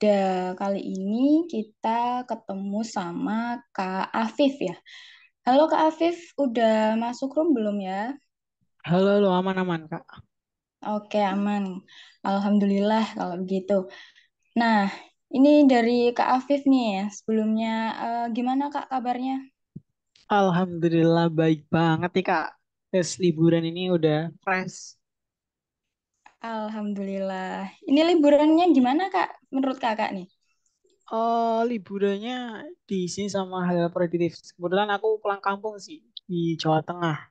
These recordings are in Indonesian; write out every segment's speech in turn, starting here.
Kali ini kita ketemu sama Kak Afif ya. Halo Kak Afif, udah masuk room belum ya? Halo, halo, aman-aman, Kak. Oke, aman. Alhamdulillah kalau begitu. Nah, ini dari Kak Afif nih ya. Sebelumnya, gimana Kak kabarnya? Alhamdulillah baik banget nih, Kak. Tes liburan ini udah fresh. Alhamdulillah. Ini liburannya gimana Kak? Menurut Kakak nih? Liburannya diisi sama hal produktif. Kebetulan aku pulang kampung sih di Jawa Tengah.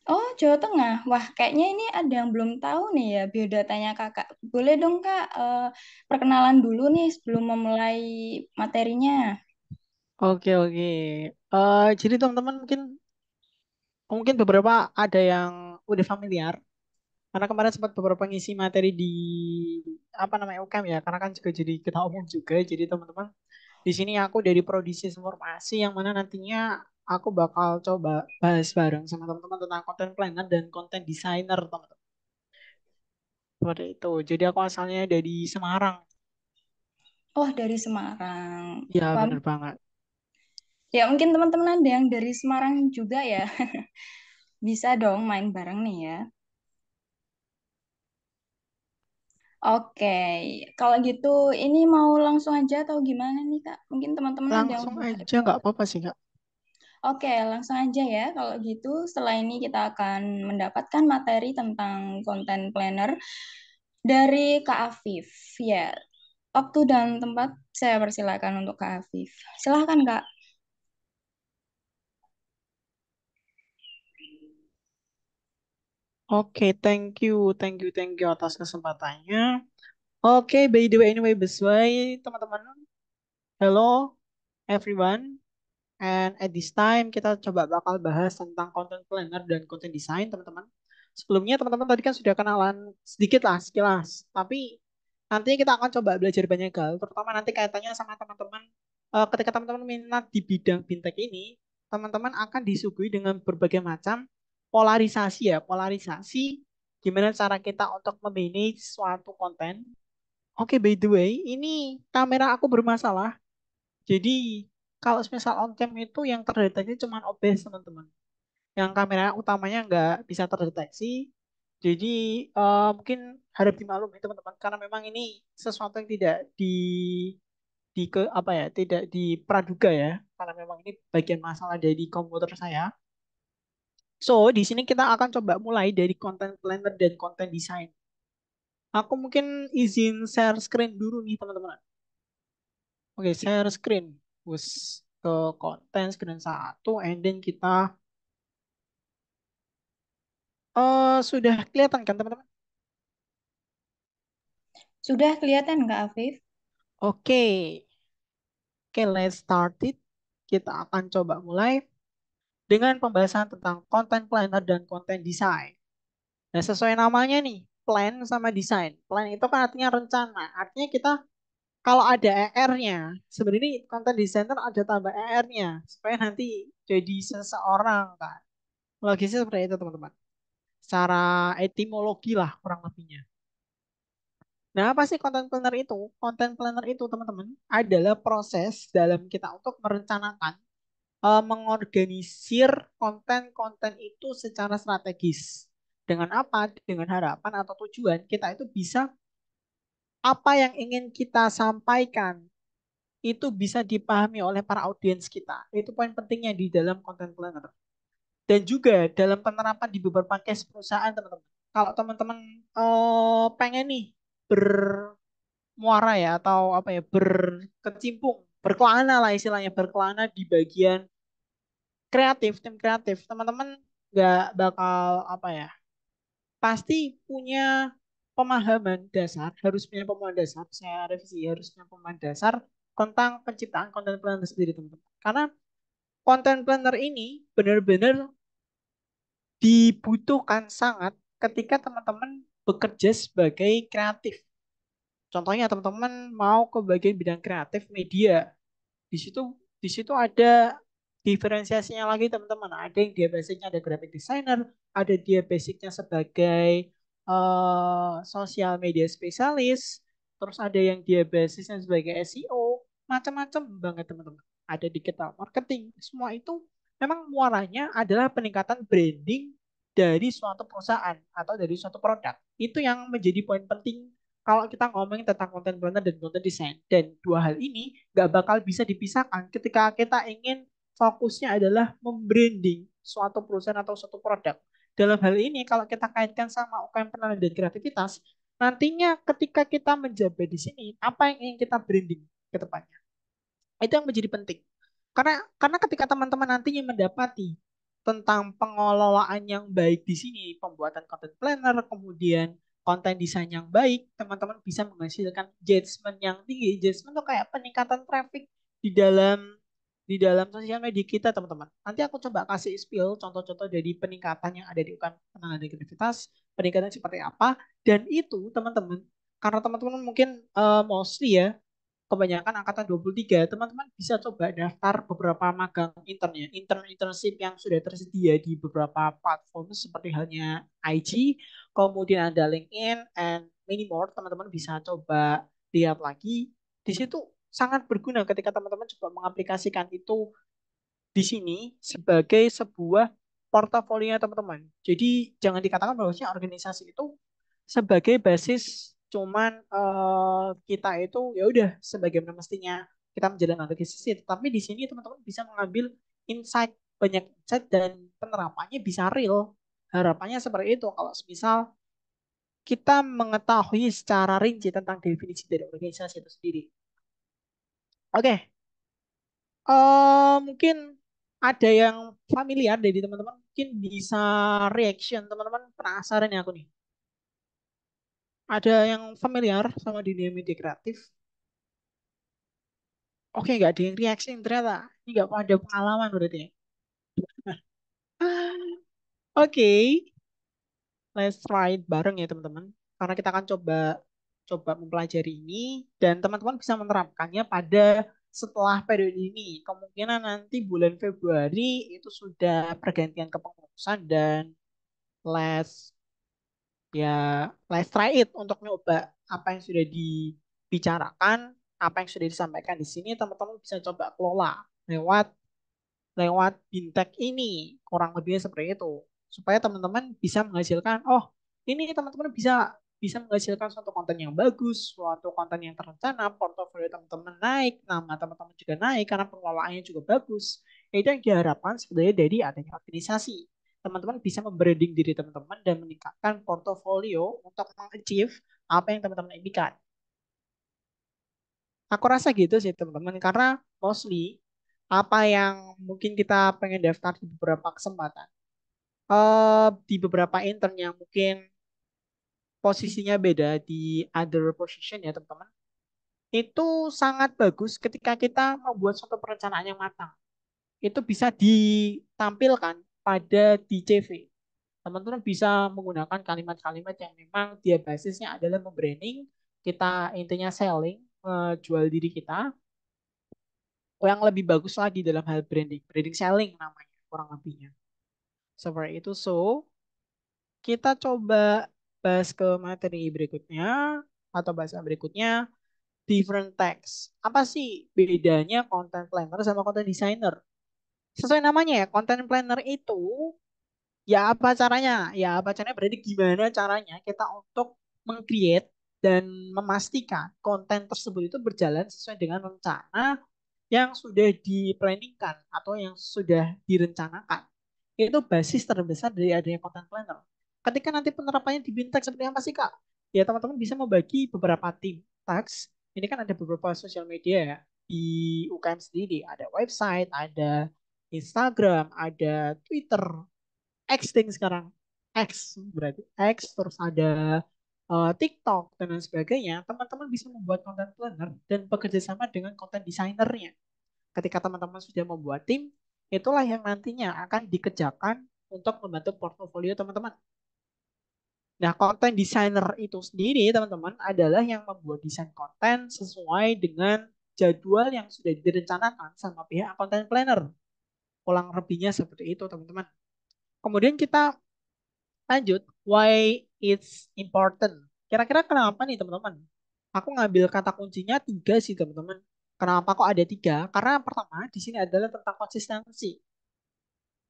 Oh, Jawa Tengah. Wah, kayaknya ini ada yang belum tahu nih ya biodatanya Kakak. Boleh dong Kak, perkenalan dulu nih sebelum memulai materinya. Oke, oke. Jadi teman-teman mungkin mungkin beberapa ada yang udah familiar. Karena kemarin sempat beberapa ngisi materi di apa namanya UKM ya. Karena kan juga jadi ketua umum juga. Jadi teman-teman di sini aku dari Prodi Informasi yang mana nantinya aku bakal coba bahas bareng sama teman-teman tentang content planner dan content designer teman-teman. Seperti itu. Jadi aku asalnya dari Semarang. Oh, dari Semarang. Ya Wah, bener banget. ya mungkin teman-teman ada yang dari Semarang juga ya. Bisa dong main bareng nih ya. Oke, kalau gitu ini mau langsung aja atau gimana nih Kak? Mungkin teman-teman ada yang Langsung udah aja ada. nggak apa-apa sih Kak. Oke, langsung aja ya. Kalau gitu, setelah ini kita akan mendapatkan materi tentang content planner dari Kak Afif. Ya, waktu dan tempat saya persilakan untuk Kak Afif. Silahkan Kak. Oke, thank you atas kesempatannya. Oke, by the way, anyway, Besway, teman-teman. Hello, everyone. And at this time kita coba bakal bahas tentang content planner dan content design teman-teman. Sebelumnya teman-teman tadi kan sudah kenalan sedikit lah sekilas. Tapi nantinya kita akan coba belajar banyak hal. Terutama nanti kaitannya sama teman-teman. Ketika teman-teman minat di bidang fintech ini, teman-teman akan disuguhi dengan berbagai macam polarisasi ya. Polarisasi gimana cara kita untuk memanage suatu konten. Oke, by the way, ini kamera aku bermasalah. Jadi kalau misal on cam itu yang terdeteksi cuma OBS teman-teman. Yang kamera utamanya nggak bisa terdeteksi. Jadi mungkin harap dimaklumi teman-teman karena memang ini sesuatu yang tidak di ke apa ya tidak dipraduga ya karena memang ini bagian masalah dari komputer saya. So di sini kita akan coba mulai dari content planner dan content design. Aku mungkin izin share screen dulu nih teman-teman. Oke, share screen. Terus ke konten screen satu, and then kita sudah kelihatan kan teman-teman? Sudah kelihatan Kak Afif? Oke, oke, let's start it. Kita akan coba mulai dengan pembahasan tentang content planner dan content design. Nah, sesuai namanya nih, plan sama design. Plan itu kan artinya rencana. Artinya kita kalau ada ER-nya, sebenarnya content designer ada tambah ER-nya supaya nanti jadi seseorang kan. Logisnya seperti itu teman-teman. Secara etimologi lah kurang lebihnya. Nah, apa sih content planner itu? Content planner itu, teman-teman, adalah proses dalam kita untuk merencanakan, mengorganisir konten-konten itu secara strategis. Dengan apa? Dengan harapan atau tujuan kita itu bisa apa yang ingin kita sampaikan itu bisa dipahami oleh para audiens kita. Itu poin pentingnya di dalam content planner. Dan juga dalam penerapan di beberapa case perusahaan, teman-teman. Kalau teman-teman pengen nih ber muara ya atau apa ya berkecimpung berkelana lah istilahnya berkelana di bagian kreatif tim kreatif teman-teman nggak bakal apa ya pasti punya pemahaman dasar harus punya pemahaman dasar saya revisi harus punya pemahaman dasar tentang penciptaan konten planner sendiri teman-teman karena konten planner ini benar-benar dibutuhkan sangat ketika teman-teman bekerja sebagai kreatif. Contohnya teman-teman mau ke bagian bidang kreatif media, di situ di situ ada diferensiasinya lagi teman-teman. Ada yang dia basicnya ada graphic designer, ada dia basicnya sebagai sosial media spesialis, terus ada yang dia basisnya sebagai SEO, macam-macam banget teman-teman. Ada digital marketing, semua itu memang muaranya adalah peningkatan branding dari suatu perusahaan atau dari suatu produk. Itu yang menjadi poin penting kalau kita ngomongin tentang content planner dan content design. Dan dua hal ini nggak bakal bisa dipisahkan ketika kita ingin fokusnya adalah membranding suatu perusahaan atau suatu produk. Dalam hal ini, kalau kita kaitkan sama UKM penelitian dan kreativitas, nantinya ketika kita menjabat di sini, apa yang ingin kita branding ke depannya? Itu yang menjadi penting. Karena ketika teman-teman nantinya mendapati tentang pengelolaan yang baik di sini, pembuatan content planner, kemudian konten desain yang baik, teman-teman bisa menghasilkan engagement yang tinggi. Engagement itu kayak peningkatan traffic di dalam sosial media kita, teman-teman. Nanti aku coba kasih spill contoh-contoh dari peningkatan yang ada di UKM penanganan kreativitas, peningkatan seperti apa, dan itu teman-teman, karena teman-teman mungkin mostly ya kebanyakan angkatan 23, teman-teman bisa coba daftar beberapa magang internnya, internship yang sudah tersedia di beberapa platform seperti halnya IG, kemudian ada LinkedIn, and many more. Teman-teman bisa coba lihat lagi. Di situ sangat berguna ketika teman-teman coba mengaplikasikan itu di sini sebagai sebuah portofolio teman-teman. Jadi jangan dikatakan bahwasanya organisasi itu sebagai basis cuman kita itu ya udah sebagaimana mestinya kita menjalankan organisasi, tapi di sini teman-teman bisa mengambil insight, banyak insight, dan penerapannya bisa real. Harapannya seperti itu kalau misal kita mengetahui secara rinci tentang definisi dari organisasi itu sendiri. Oke, mungkin ada yang familiar dari teman-teman, mungkin bisa reaction. Teman-teman penasaran ya aku nih. Ada yang familiar sama dunia media kreatif? Oke, nggak ada yang reaction ternyata. Ini nggak ada pengalaman berarti ya. Oke, let's try it bareng ya teman-teman. Karena kita akan coba coba mempelajari ini dan teman-teman bisa menerapkannya pada setelah periode ini. Kemungkinan nanti bulan Februari itu sudah pergantian kepengurusan dan let's let's try it untuk nyoba apa yang sudah dibicarakan, apa yang sudah disampaikan di sini, teman-teman bisa coba kelola lewat lewat Bintek ini, kurang lebihnya seperti itu, supaya teman-teman bisa menghasilkan, oh ini teman-teman bisa bisa menghasilkan suatu konten yang bagus, suatu konten yang terencana, portofolio teman-teman naik, nama teman-teman juga naik karena pengelolaannya juga bagus. Itu yang diharapkan sebenarnya dari adanya organisasi. Teman-teman bisa membranding diri teman-teman dan meningkatkan portofolio untuk mengachieve apa yang teman-teman impikan. Aku rasa gitu sih teman-teman, karena mostly apa yang mungkin kita pengen daftar di beberapa kesempatan, di beberapa intern yang mungkin posisinya beda di other position ya teman-teman, itu sangat bagus ketika kita membuat suatu perencanaan yang matang. Itu bisa ditampilkan pada di CV. Teman-teman bisa menggunakan kalimat-kalimat yang memang dia basisnya adalah membranding, kita intinya selling, jual diri kita, yang lebih bagus lagi dalam hal branding, branding selling namanya kurang lebihnya. Seperti itu. So, kita coba bahas ke materi berikutnya atau bahasa berikutnya, different text. Apa sih bedanya content planner sama content designer? Sesuai namanya ya, content planner itu ya apa caranya? Ya apa caranya berarti gimana caranya kita untuk meng-create dan memastikan konten tersebut itu berjalan sesuai dengan rencana yang sudah diplanningkan atau yang sudah direncanakan. Itu basis terbesar dari adanya content planner. Ketika nanti penerapannya di Bintek seperti apa sih Kak? Ya teman-teman bisa membagi beberapa tim task. Ini kan ada beberapa sosial media ya di UKM sendiri. Ada website, ada Instagram, ada Twitter, X thing sekarang. X berarti X, terus ada TikTok dan lain sebagainya. Teman-teman bisa membuat content planner dan bekerja sama dengan content designernya. Ketika teman-teman sudah membuat tim, itulah yang nantinya akan dikerjakan untuk membantu portofolio teman-teman. Nah, konten designer itu sendiri, teman-teman, adalah yang membuat desain konten sesuai dengan jadwal yang sudah direncanakan sama pihak content planner. Kurang lebihnya seperti itu, teman-teman. Kemudian kita lanjut, why it's important. Kira-kira kenapa nih, teman-teman? Aku ngambil kata kuncinya tiga sih teman-teman. Kenapa kok ada tiga? Karena yang pertama di sini adalah tentang konsistensi.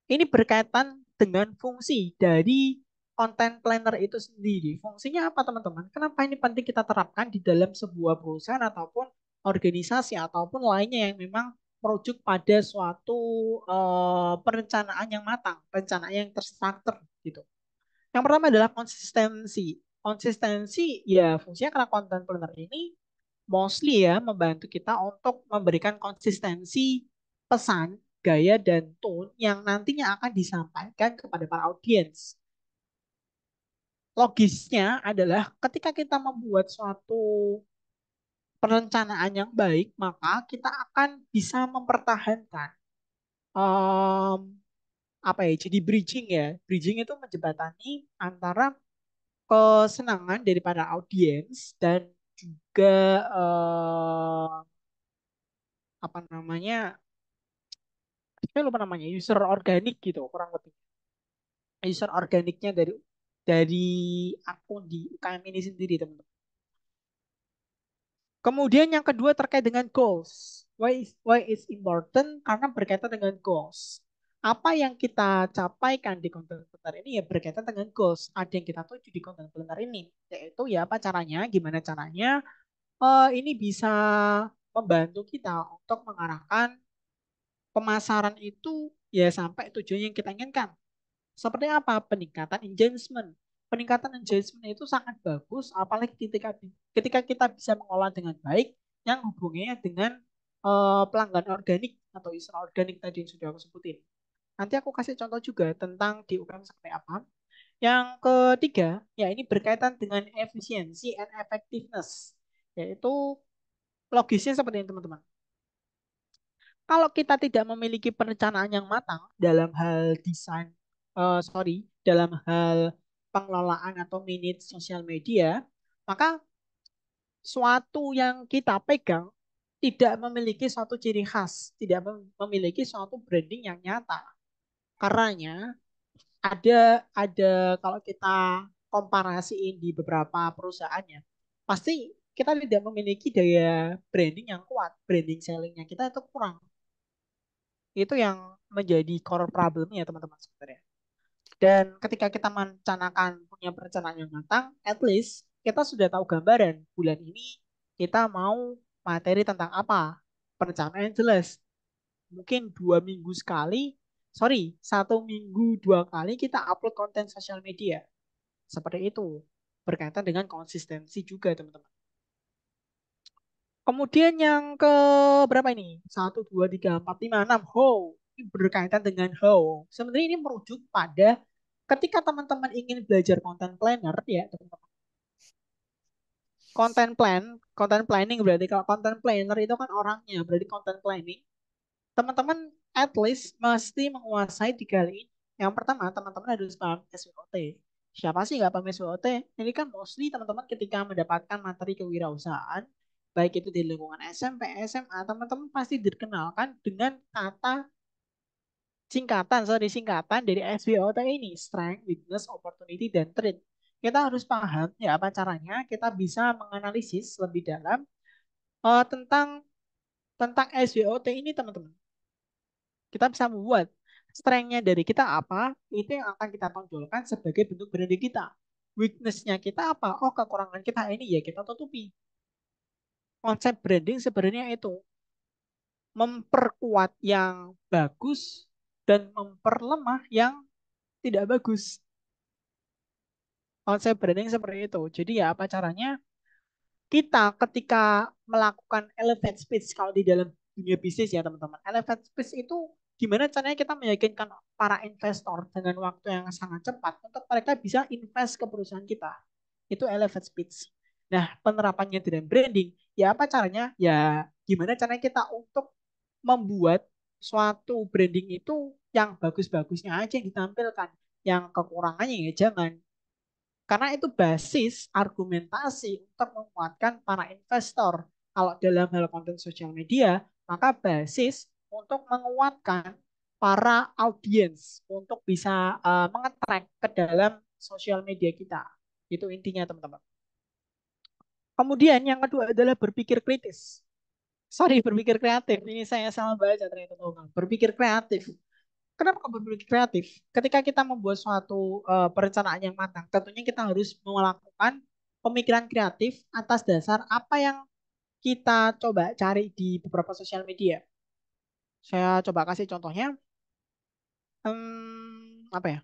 Ini berkaitan dengan fungsi dari content planner itu sendiri. Fungsinya apa teman-teman? Kenapa ini penting kita terapkan di dalam sebuah perusahaan ataupun organisasi ataupun lainnya yang memang merujuk pada suatu perencanaan yang matang, perencanaan yang terstruktur gitu. Yang pertama adalah konsistensi. Konsistensi ya fungsinya karena content planner ini mostly ya membantu kita untuk memberikan konsistensi pesan, gaya, dan tone yang nantinya akan disampaikan kepada para audiens. Logisnya adalah ketika kita membuat suatu perencanaan yang baik, maka kita akan bisa mempertahankan em, apa ya? Jadi bridging ya. Bridging itu menjembatani antara kesenangan daripada audiens dan juga apa namanya saya lupa namanya user organik gitu kurang lebih user organiknya dari akun di UKM ini sendiri teman-teman. Kemudian yang kedua terkait dengan goals. Why is important? Karena berkaitan dengan goals. Apa yang kita capaikan di konten planner ini ya berkaitan dengan goals. Ada yang kita tuju di konten planner ini, yaitu ya apa caranya, gimana caranya ini bisa membantu kita untuk mengarahkan pemasaran itu ya sampai tujuan yang kita inginkan. Seperti apa? Peningkatan engagement. Peningkatan engagement itu sangat bagus, apalagi ketika kita bisa mengolah dengan baik yang hubungannya dengan pelanggan organik atau user organik tadi yang sudah aku sebutin. Nanti aku kasih contoh juga tentang di UKM seperti apa. Yang ketiga, ya ini berkaitan dengan efisiensi and effectiveness, yaitu logisnya seperti ini teman-teman. Kalau kita tidak memiliki perencanaan yang matang dalam hal desain, dalam hal pengelolaan atau manage sosial media, maka suatu yang kita pegang tidak memiliki suatu ciri khas, tidak memiliki suatu branding yang nyata. Karenanya ada kalau kita komparasiin di beberapa perusahaannya, pasti kita tidak memiliki daya branding yang kuat, branding sellingnya kita itu kurang. Itu yang menjadi core problemnya teman-teman sebenarnya. Dan ketika kita merencanakan punya perencanaan yang matang, at least kita sudah tahu gambaran bulan ini kita mau materi tentang apa. Perencanaan yang jelas. Mungkin 2 minggu sekali, sorry, 1 minggu 2 kali kita upload konten sosial media. Seperti itu. Berkaitan dengan konsistensi juga teman-teman. Kemudian yang ke berapa ini? Satu, dua, tiga, empat, lima, enam. How. Ini berkaitan dengan how. Sebenarnya ini merujuk pada ketika teman-teman ingin belajar content planner, ya teman-teman. Content planning berarti kalau content planner itu kan orangnya, berarti content planning. Teman-teman at least mesti menguasai 3 hal ini. Yang pertama, teman-teman harus paham SWOT. Siapa sih nggak paham SWOT? Ini kan mostly teman-teman ketika mendapatkan materi kewirausahaan, baik itu di lingkungan SMP, SMA, teman-teman pasti dikenalkan dengan kata singkatan dari SWOT ini, Strength, Weakness, Opportunity, dan Threat. Kita harus paham ya apa caranya kita bisa menganalisis lebih dalam tentang SWOT ini teman-teman. Kita bisa membuat strength-nya dari kita apa, itu yang akan kita tonjolkan sebagai bentuk branding kita. Weakness-nya kita apa? Oh, kekurangan kita ini ya kita tutupi. Konsep branding sebenarnya itu memperkuat yang bagus dan memperlemah yang tidak bagus. Konsep branding seperti itu. Jadi ya apa caranya? Kita ketika melakukan elevate speech kalau di dalam dunia bisnis ya teman-teman. Elevate speech itu gimana caranya kita meyakinkan para investor dengan waktu yang sangat cepat untuk mereka bisa invest ke perusahaan kita. Itu elevate speech. Nah, penerapannya dengan branding, ya apa caranya? Ya gimana caranya kita untuk membuat suatu branding itu yang bagus-bagusnya aja yang ditampilkan. Yang kekurangannya ya jangan. Karena itu basis argumentasi untuk menguatkan para investor. Kalau dalam hal konten sosial media, maka basis untuk menguatkan para audiens untuk bisa mengetrack ke dalam sosial media kita. Itu intinya teman-teman. Kemudian yang kedua adalah berpikir kritis. Sorry, berpikir kreatif. Ini saya salah baca ternyata teman. Berpikir kreatif. Kenapa kok berpikir kreatif? Ketika kita membuat suatu perencanaan yang matang, tentunya kita harus melakukan pemikiran kreatif atas dasar apa yang kita coba cari di beberapa sosial media. Saya coba kasih contohnya. Apa ya?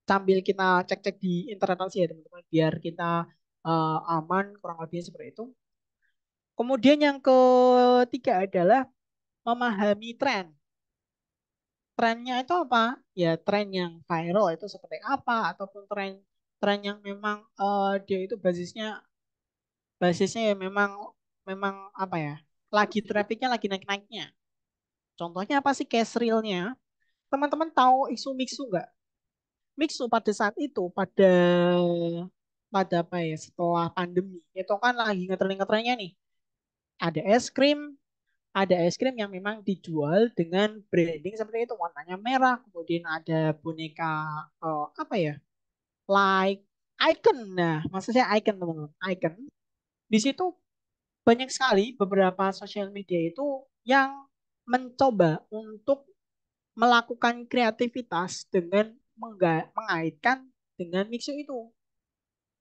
Sambil kita cek-cek di internet aja ya teman-teman, biar kita aman, kurang lebihnya seperti itu. Kemudian yang ketiga adalah memahami tren. Trennya itu apa? Ya tren yang viral itu seperti apa, ataupun tren tren yang memang dia itu basisnya ya memang memang apa ya? Lagi trafficnya lagi naik-naiknya. Contohnya apa sih case realnya? Teman-teman tahu isu Mixu nggak? Mixu pada saat itu pada apa ya setelah pandemi itu kan lagi ngetren-ngetrennya nih. Ada es krim, ada es krim yang memang dijual dengan branding seperti itu, warnanya merah, kemudian ada boneka apa ya, like icon. Nah, maksudnya icon teman-teman, icon. Di situ banyak sekali beberapa sosial media itu yang mencoba untuk melakukan kreativitas dengan mengaitkan dengan mixu itu.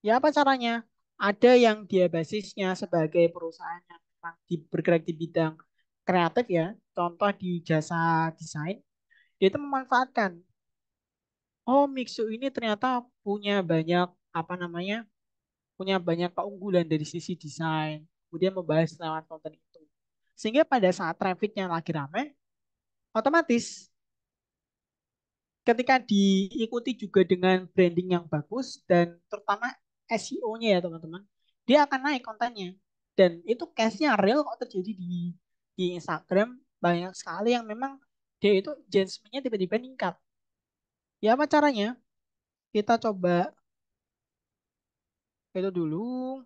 Ya apa caranya? Ada yang dia basisnya sebagai perusahaan yang memang bergerak di bidang kreatif ya, contoh di jasa desain, dia itu memanfaatkan, oh Mixu ini ternyata punya banyak apa namanya, punya banyak keunggulan dari sisi desain, kemudian membahas lewat konten itu. Sehingga pada saat trafficnya lagi rame, otomatis ketika diikuti juga dengan branding yang bagus dan terutama SEO-nya ya teman-teman, dia akan naik kontennya. Dan itu case-nya real kok terjadi di Instagram, banyak sekali yang memang dia itu engagement-nya tiba-tiba meningkat. Ya apa caranya? Kita coba itu dulu.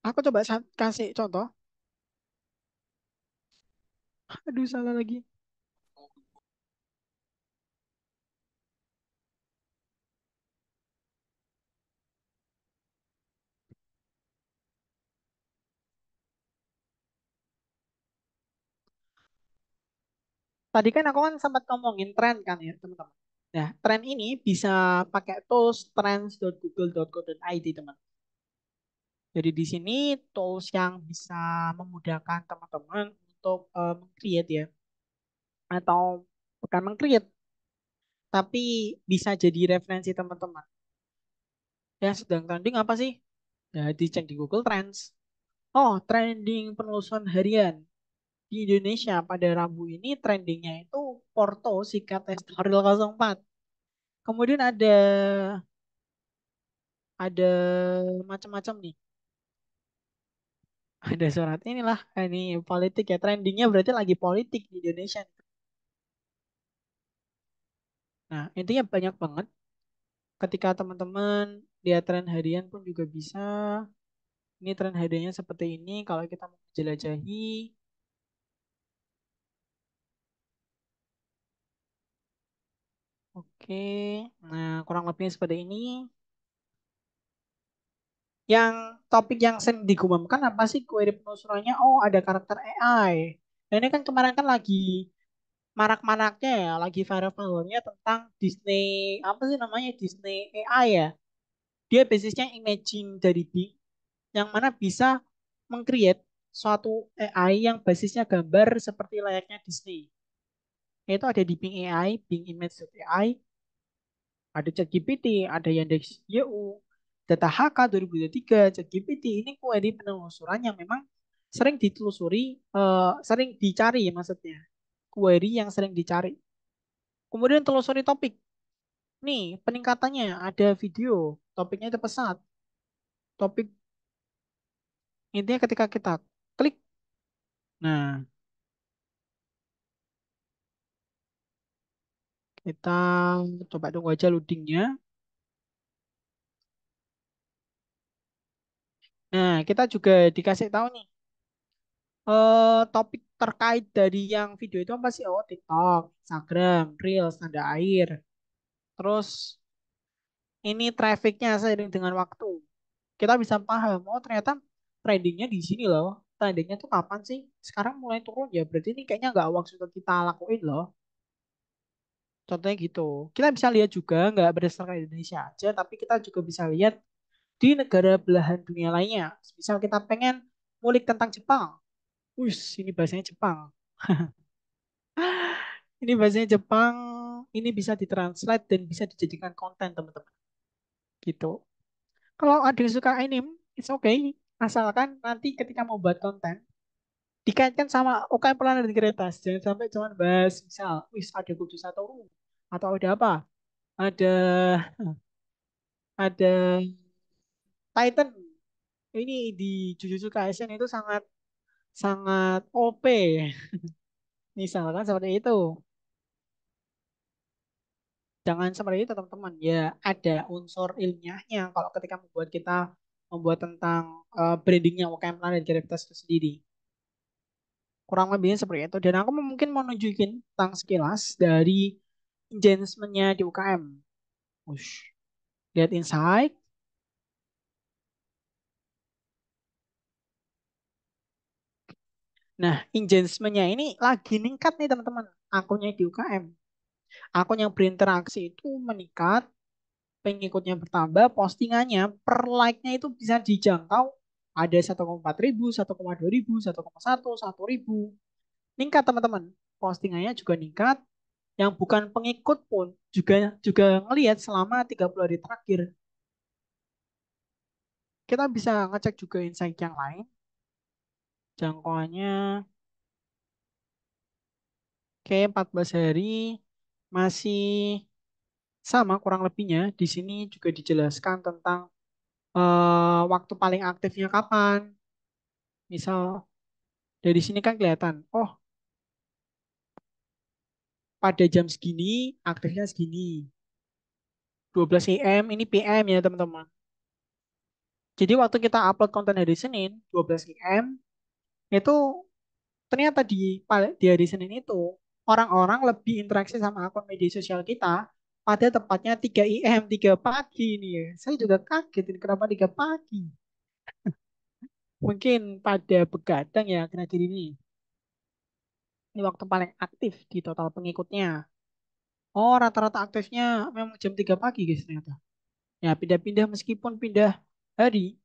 Aku coba kasih contoh. Aduh salah lagi. Tadi kan aku kan sempat ngomongin tren kan ya teman-teman. Nah, tren ini bisa pakai tools trends.google.co.id teman. Jadi di sini tools yang bisa memudahkan teman-teman untuk meng-create ya, atau bukan meng-create, tapi bisa jadi referensi teman-teman. Yang sedang trending apa sih? Ya, dicek di Google Trends. Oh, trending penelusuran harian di Indonesia pada Rabu ini trendingnya itu Porto sikat Estoril 04. Kemudian ada macam-macam nih. Ada surat inilah, ini politik ya. Trendingnya berarti lagi politik di Indonesia. Nah, intinya banyak banget. Ketika teman-teman lihat tren harian pun juga bisa. Ini tren hariannya seperti ini. Kalau kita mau jelajahi, oke. Nah, kurang lebihnya seperti ini. Yang topik yang sering digumamkan apa sih query penelusurannya? Oh, ada karakter AI. Nah, ini kan kemarin kan lagi marak-maraknya ya, lagi viral-viralnya tentang Disney, apa sih namanya? Disney AI ya. Dia basisnya imaging dari Bing, yang mana bisa meng-create suatu AI yang basisnya gambar seperti layaknya Disney. Itu ada di Bing AI, Bing Image AI, ada ChatGPT, ada Yandex.yu, Data HK 2023, ChatGPT. Ini query penelusuran yang memang sering ditelusuri, sering dicari ya maksudnya. Query yang sering dicari. Kemudian telusuri topik. Nih, peningkatannya ada video, topiknya itu pesat. Topik intinya ketika kita klik, nah kita coba tunggu aja loadingnya. Nah, kita juga dikasih tahu nih, topik terkait dari yang video itu apa sih? Oh, TikTok, Instagram, Reels, tanda air. Terus ini trafficnya seiring dengan waktu. Kita bisa paham, oh ternyata trendingnya di sini loh. Trendingnya tuh kapan sih? Sekarang mulai turun ya. Berarti ini kayaknya nggak waktu itu kita lakuin loh. Contohnya gitu. Kita bisa lihat juga nggak berdasarkan Indonesia aja, tapi kita juga bisa lihat di negara belahan dunia lainnya. Misal kita pengen ngulik tentang Jepang. Wih, ini bahasanya Jepang. Ini bahasanya Jepang. Ini bisa ditranslate dan bisa dijadikan konten teman-teman. Gitu. Kalau ada yang suka anime, it's okay. Asalkan nanti ketika mau buat konten, dikaitkan sama UKM Pelayanan dan Kereta. Jangan sampai cuma bahas, misal, wis ada Kudu Satoru. Atau ada apa? Ada Titan. Ini di Jujutsu Kaisen itu sangat sangat OP. Misalkan seperti itu. Jangan seperti itu teman-teman. Ya ada unsur ilmiahnya kalau ketika membuat kita membuat tentang brandingnya UKM Pelayanan dan Kereta itu sendiri. Kurang lebihnya seperti itu. Dan aku mungkin mau nunjukin tentang sekilas dari enhancement-nya di UKM. Ush. Lihat insight. Nah, engagement-nya ini lagi meningkat nih teman-teman. Akunnya di UKM. Akun yang berinteraksi itu meningkat, pengikutnya bertambah, postingannya per like-nya itu bisa dijangkau. Ada 1,4 ribu, 1,2 ribu, 1,1, 1 ribu. Meningkat teman-teman. Postingannya juga meningkat. Yang bukan pengikut pun juga juga ngelihat selama 30 hari terakhir. Kita bisa ngecek juga insight yang lain. Jangkauannya kayak 14 hari masih sama kurang lebihnya. Di sini juga dijelaskan tentang waktu paling aktifnya kapan. Misal dari sini kan kelihatan, oh pada jam segini aktifnya segini. 12 AM ini PM ya teman-teman. Jadi waktu kita upload konten hari Senin 12 AM itu ternyata di hari Senin itu orang-orang lebih interaksi sama akun media sosial kita pada tepatnya 3 IM, 3 pagi ini ya. Saya juga kaget ini kenapa 3 pagi. Mungkin pada begadang ya akhir-akhir ini. Ini waktu paling aktif di total pengikutnya. Oh, rata-rata aktifnya memang jam 3 pagi guys ternyata. Ya, pindah-pindah meskipun pindah hari,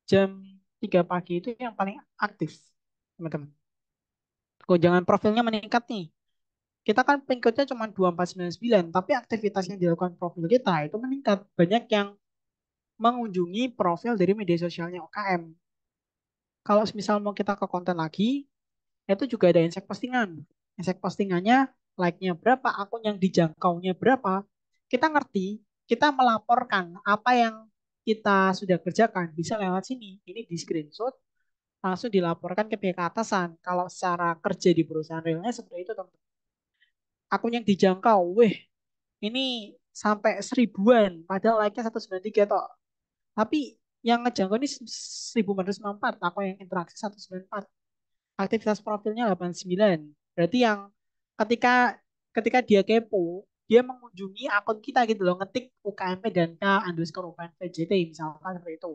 jam 3 pagi itu yang paling aktif, teman-teman. Gonjangan profilnya meningkat nih. Kita kan pengikutnya cuma 2499, tapi aktivitas yang dilakukan profil kita itu meningkat. Banyak yang mengunjungi profil dari media sosialnya UKM. Kalau misal mau kita ke konten lagi, itu juga ada insek postingan. Insek postingannya, like-nya berapa, akun yang dijangkaunya berapa. Kita ngerti, kita melaporkan apa yang kita sudah kerjakan. Bisa lewat sini. Ini di screenshot, langsung dilaporkan ke pihak atasan. Kalau secara kerja di perusahaan realnya seperti itu, teman. Akun yang dijangkau, weh, ini sampai seribuan, padahal like-nya 193 toh. Tapi yang ngejangkau ini 1494, aku yang interaksi 194. Aktivitas profilnya 89. Berarti yang ketika ketika dia kepo, dia mengunjungi akun kita gitu loh, ngetik UKMP dan K underscore UKMP JT misalkan seperti itu.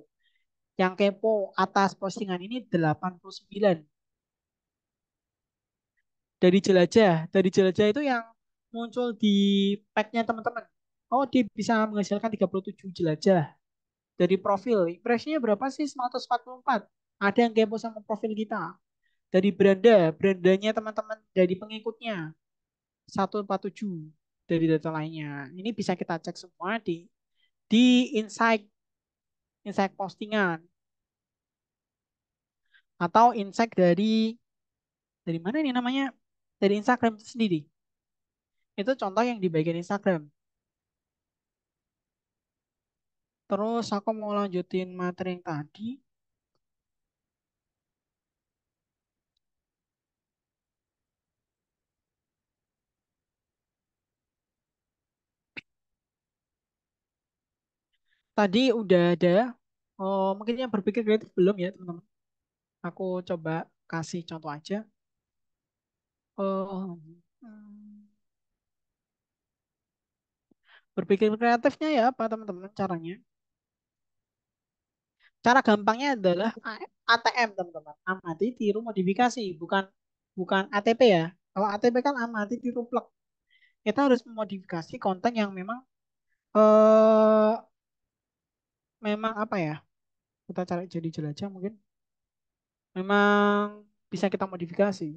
Yang kepo atas postingan ini 89 dari jelajah itu yang muncul di packnya teman-teman. Oh, dia bisa menghasilkan 37 jelajah dari profil. Impresinya berapa sih? 144. Ada yang kepo sama profil kita. Dari brandanya teman-teman dari pengikutnya 147 dari data lainnya. Ini bisa kita cek semua di insight insight postingan atau insight dari mana ini namanya? Dari Instagram itu sendiri. Itu contoh yang di bagian Instagram. Terus aku mau lanjutin materi yang tadi. Tadi udah ada. Oh, mungkin yang berpikir kreatif belum ya, teman-teman. Aku coba kasih contoh aja. Oh, hmm, berpikir kreatifnya ya apa teman-teman caranya? Cara gampangnya adalah ATM teman-teman. Amati, tiru, modifikasi, bukan bukan ATP ya. Kalau ATP kan amati, tiru, plek. Kita harus memodifikasi konten yang eh memang apa ya? Kita cari jadi jelajah mungkin. Memang bisa kita modifikasi.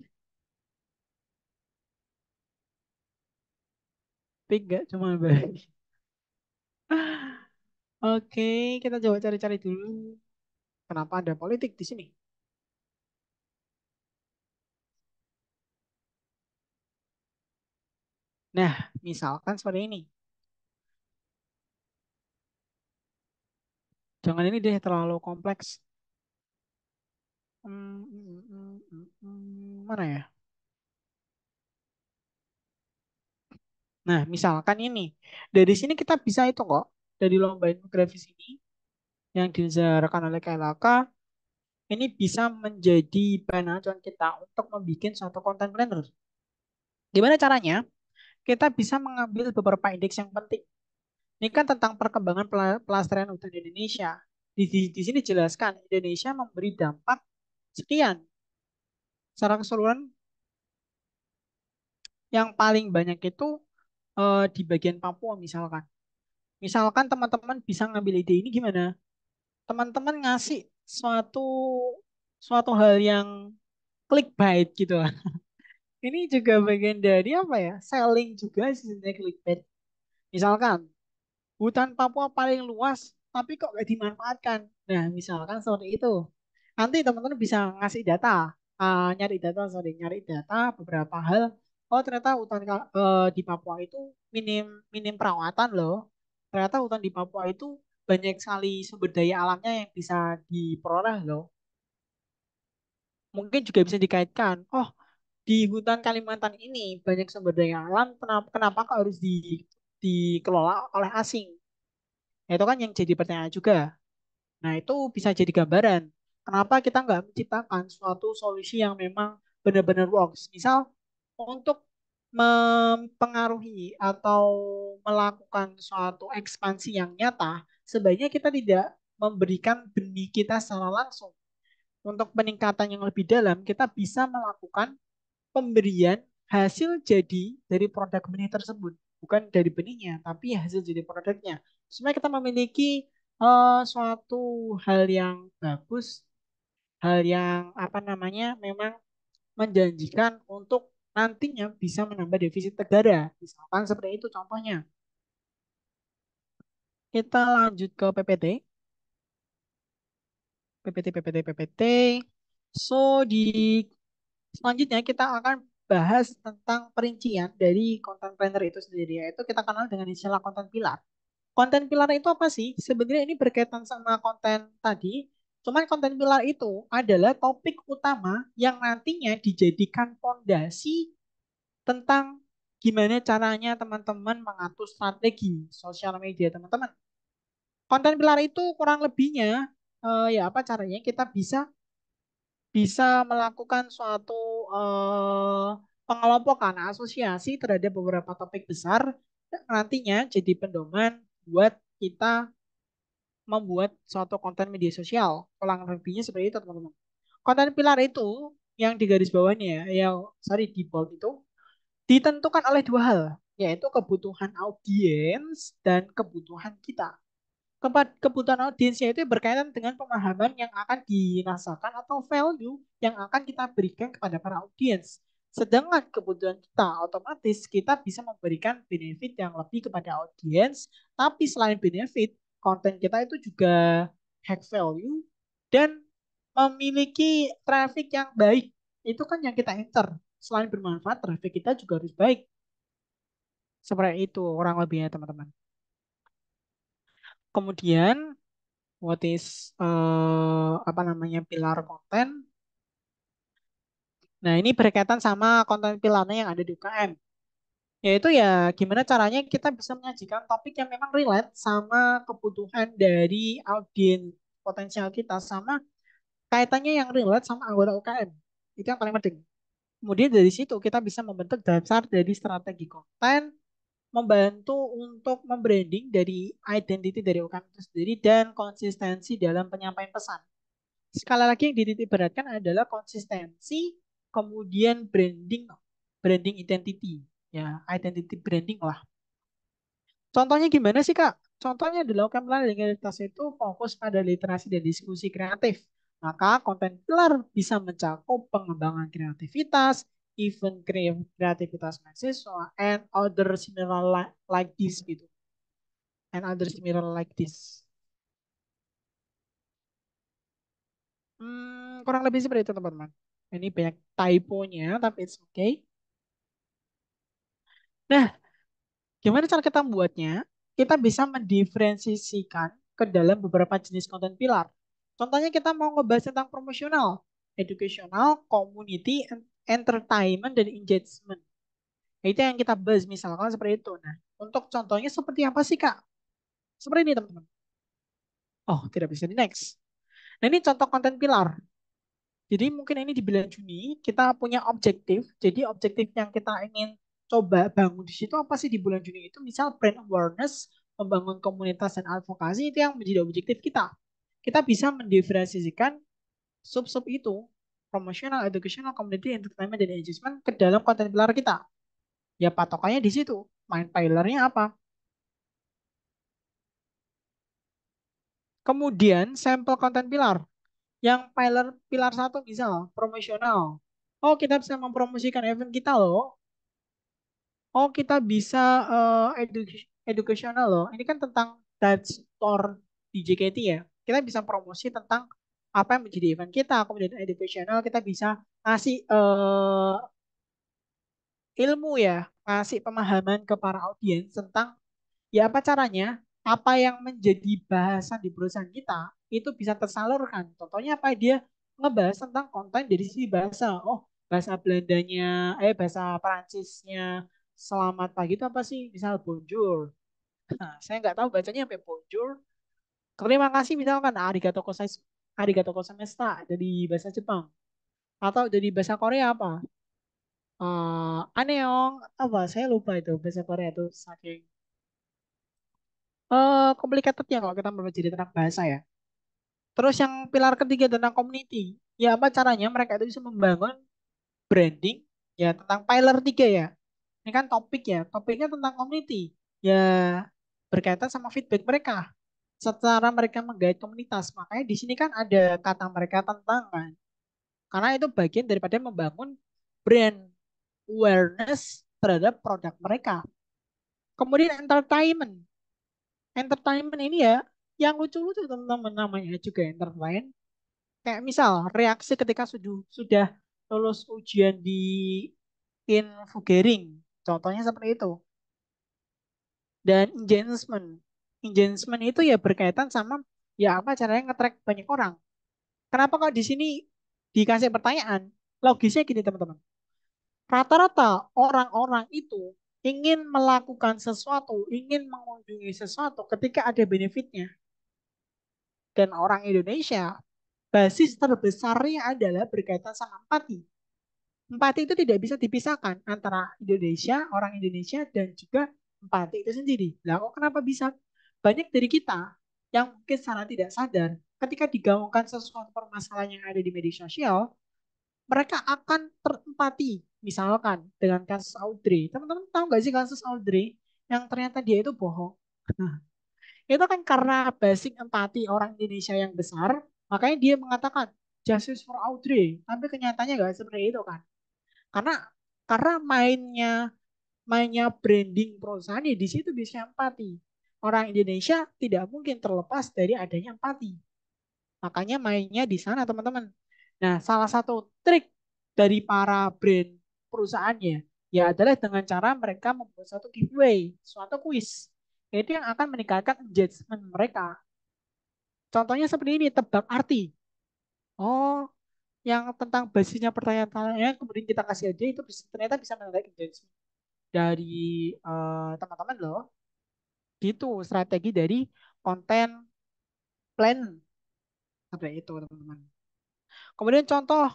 Tapi nggak cuma baik. Oke, kita coba cari-cari dulu. Kenapa ada politik di sini? Nah, misalkan seperti ini. Jangan ini deh terlalu kompleks. Mana ya? Nah, misalkan ini. Dari sini kita bisa itu kok. Dari lomba infografis ini yang diselenggarakan oleh KLHK, ini bisa menjadi bahan acuan kita untuk membuat suatu konten planner. Gimana caranya? Kita bisa mengambil beberapa indeks yang penting. Ini kan tentang perkembangan pelestarian hutan di Indonesia. Di sini jelaskan Indonesia memberi dampak sekian. Secara keseluruhan yang paling banyak itu di bagian Papua misalkan. Misalkan teman-teman bisa ngambil ide ini gimana? Teman-teman ngasih suatu suatu hal yang clickbait gitu lah. Ini juga bagian dari apa ya? Selling juga sih sebenarnya clickbait. Misalkan hutan Papua paling luas, tapi kok gak dimanfaatkan. Nah, misalkan seperti itu. Nanti teman-teman bisa ngasih data, nyari data beberapa hal. Oh, ternyata di Papua itu minim minim perawatan loh. Ternyata hutan di Papua itu banyak sekali sumber daya alamnya yang bisa diperoleh loh. Mungkin juga bisa dikaitkan. Oh, di hutan Kalimantan ini banyak sumber daya alam, kenapa kok harus dikelola oleh asing? Nah, itu kan yang jadi pertanyaan juga. Nah, itu bisa jadi gambaran. Kenapa kita nggak menciptakan suatu solusi yang memang benar-benar works? Misal, untuk mempengaruhi atau melakukan suatu ekspansi yang nyata, sebaiknya kita tidak memberikan benih kita secara langsung. Untuk peningkatan yang lebih dalam, kita bisa melakukan pemberian hasil jadi dari produk benih tersebut, bukan dari benihnya tapi hasil jadi produknya, supaya kita memiliki suatu hal yang bagus, hal yang apa namanya memang menjanjikan untuk nantinya bisa menambah defisit negara, misalkan seperti itu contohnya. Kita lanjut ke PPT. PPT. So di selanjutnya kita akan bahas tentang perincian dari content planner itu sendiri, yaitu kita kenal dengan istilah konten pilar. Konten pilar itu apa sih? Sebenarnya ini berkaitan sama konten tadi, cuman konten pilar itu adalah topik utama yang nantinya dijadikan fondasi tentang gimana caranya teman-teman mengatur strategi sosial media teman-teman. Konten pilar itu kurang lebihnya ya apa caranya kita bisa bisa melakukan suatu eh, pengelompokan asosiasi terhadap beberapa topik besar nantinya jadi pedoman buat kita membuat suatu konten media sosial. Kurang lebihnya seperti itu teman-teman. Konten pilar itu yang di garis bawahnya, yang sorry di bold itu ditentukan oleh dua hal, yaitu kebutuhan audiens dan kebutuhan kita. Kebutuhan audiensnya itu berkaitan dengan pemahaman yang akan dirasakan atau value yang akan kita berikan kepada para audiens. Sedangkan kebutuhan kita otomatis kita bisa memberikan benefit yang lebih kepada audiens, tapi selain benefit, konten kita itu juga have value dan memiliki traffic yang baik. Itu kan yang kita enter. Selain bermanfaat, traffic kita juga harus baik. Seperti itu orang lebihnya teman-teman. Kemudian what is apa namanya pilar konten. Nah, ini berkaitan sama konten pilarnya yang ada di UKM. Yaitu ya gimana caranya kita bisa menyajikan topik yang memang relate sama kebutuhan dari audiens potensial kita sama kaitannya yang relate sama anggota UKM. Itu yang paling penting. Kemudian dari situ kita bisa membentuk dasar dari strategi konten, membantu untuk membranding dari identity dari UKM itu sendiri dan konsistensi dalam penyampaian pesan. Sekali lagi yang dititik beratkan adalah konsistensi, kemudian branding, branding identity, ya identity branding lah. Contohnya gimana sih Kak? Contohnya adalah UKM Pilar Integritas itu fokus pada literasi dan diskusi kreatif. Maka konten pilar bisa mencakup pengembangan kreativitas, event kreativitas mahasiswa, and other similar like this gitu. And other similar like this. Kurang lebih seperti itu teman-teman. Ini banyak typonya, tapi it's okay. Nah, gimana cara kita membuatnya? Kita bisa mendiferensiasikan ke dalam beberapa jenis konten pilar. Contohnya kita mau ngebahas tentang promosional, educational, community, entertainment, dan engagement. Nah, itu yang kita bahas misalkan seperti itu. Nah, untuk contohnya seperti apa sih Kak? Seperti ini teman-teman. Oh, tidak bisa di next. Nah, ini contoh konten pilar. Jadi mungkin ini di bulan Juni kita punya objektif. Jadi objektif yang kita ingin coba bangun di situ apa sih di bulan Juni itu? Misal brand awareness, membangun komunitas dan advokasi itu yang menjadi objektif kita. Kita bisa mendiferensiasikan sub-sub itu, promotional, educational, community, entertainment, dan engagement ke dalam konten pilar kita. Ya patokannya di situ. Main pilarnya apa? Kemudian sampel konten pilar. Yang pilar pilar satu misal promosional. Oh kita bisa mempromosikan event kita loh. Oh, kita bisa educational loh. Ini kan tentang Dutch Store di JKT ya. Kita bisa promosi tentang apa yang menjadi event kita. Kemudian educational kita bisa ngasih ilmu ya, ngasih pemahaman ke para audiens tentang ya apa caranya, apa yang menjadi bahasan di perusahaan kita itu bisa tersalurkan. Contohnya apa dia ngebahas tentang konten dari sisi bahasa. Oh, bahasa Belandanya, bahasa Perancisnya selamat pagi itu apa sih? Misal bonjour. Nah, saya nggak tahu bacanya sampai bonjour. Terima kasih misalkan arigato gozaimashita dari bahasa Jepang. Atau dari bahasa Korea apa? Annyeong apa? Saya lupa itu bahasa Korea itu saking complicatednya kalau kita mempelajari tentang bahasa ya. Terus yang pilar ketiga tentang community. Ya apa caranya mereka itu bisa membangun branding ya tentang pilar tiga ya. Ini kan topik ya. Topiknya tentang community. Ya berkaitan sama feedback mereka. Secara mereka menggait komunitas. Makanya di sini kan ada kata mereka tantangan. Karena itu bagian daripada membangun brand awareness terhadap produk mereka. Kemudian entertainment. Entertainment ini ya yang lucu-lucu teman-teman namanya juga entertain. Kayak misal reaksi ketika sudah lulus ujian di Infogering. Contohnya seperti itu. Dan engagement. Engagement itu ya berkaitan sama ya apa caranya nge-track banyak orang. Kenapa kok di sini dikasih pertanyaan? Logisnya gini teman-teman. Rata-rata orang-orang itu ingin melakukan sesuatu, ingin mengunjungi sesuatu ketika ada benefitnya. Dan orang Indonesia, basis terbesarnya adalah berkaitan sama empati. Empati itu tidak bisa dipisahkan antara Indonesia, orang Indonesia, dan juga empati itu sendiri. Nah, kok kenapa bisa? Banyak dari kita yang mungkin secara tidak sadar, ketika digaungkan sesuatu permasalahan yang ada di media sosial, mereka akan terempati. Misalkan dengan kasus Audrey. Teman-teman tahu nggak sih kasus Audrey yang ternyata dia itu bohong? Nah, itu kan karena basic empati orang Indonesia yang besar, makanya dia mengatakan justice for Audrey. Tapi kenyataannya nggak seperti itu kan? Karena mainnya mainnya branding perusahaan ya di situ bisa empati. Orang Indonesia tidak mungkin terlepas dari adanya empati. Makanya mainnya di sana teman-teman. Nah, salah satu trik dari para brand perusahaannya ya adalah dengan cara mereka membuat suatu giveaway, suatu quiz. Itu yang akan meningkatkan engagement mereka. Contohnya seperti ini, tebak arti. Oh, yang tentang basisnya pertanyaan-pertanyaan kemudian kita kasih aja itu ternyata bisa menarik engagement dari teman-teman loh. Gitu strategi dari konten plan seperti itu teman-teman. Kemudian contoh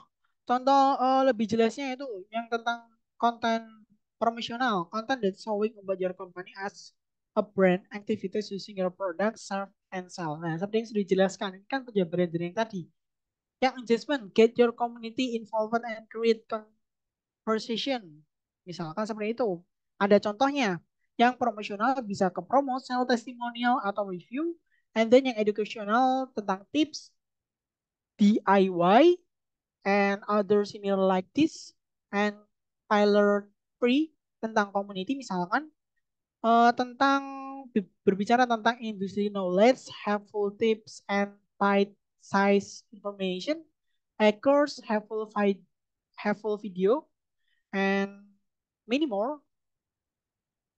Contoh lebih jelasnya itu yang tentang konten promosional, content that showing about your company as a brand, activities using your product, serve and sell. Nah, seperti yang sudah dijelaskan, ini kan penjabaran branding tadi. Yang engagement, get your community involved and create conversation. Misalkan seperti itu. Ada contohnya. Yang promosional bisa ke promo, sell testimonial atau review. And then yang educational tentang tips, DIY, and other similar like this. And pilot free tentang community misalkan. Tentang berbicara tentang industry knowledge, helpful tips and bite size information, hackers, helpful video, and many more.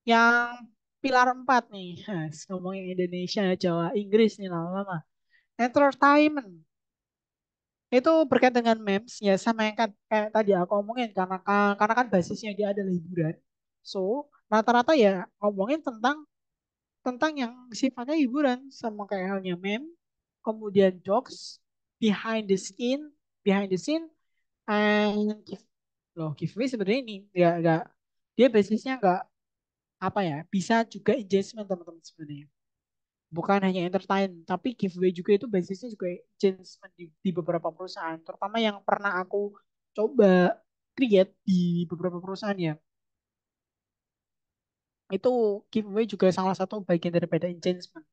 Yang pilar 4 nih, ngomongin Indonesia, Jawa, Inggris nih lama-lama. Entertainment itu berkaitan dengan memes ya sama yang kan kayak tadi aku omongin karena kan basisnya dia adalah hiburan. So rata-rata ya ngomongin tentang tentang yang sifatnya hiburan sama kayak halnya meme, kemudian jokes, behind the scene, behind the scene, and loh giveaway sebenarnya ini nggak dia basisnya nggak apa ya bisa juga engagement teman-teman sebenarnya bukan hanya entertain tapi giveaway juga itu basisnya juga engagement di beberapa perusahaan terutama yang pernah aku coba create di beberapa perusahaan ya itu giveaway juga salah satu bagian daripada engagement.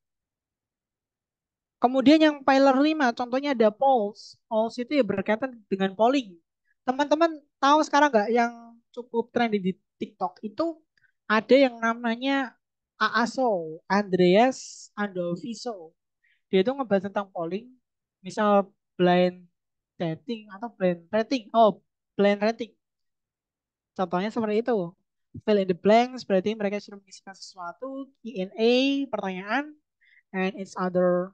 Kemudian yang pilar 5, contohnya ada polls. Polls itu ya berkaitan dengan polling. Teman-teman tahu sekarang nggak yang cukup trending di TikTok itu ada yang namanya AASO, Andreas Andoviso. Dia itu ngebahas tentang polling, misal blind dating atau blind rating. Oh, blind rating. Contohnya seperti itu. Fill in the blanks, berarti mereka sudah mengisikan sesuatu, Q&A, pertanyaan, and it's other.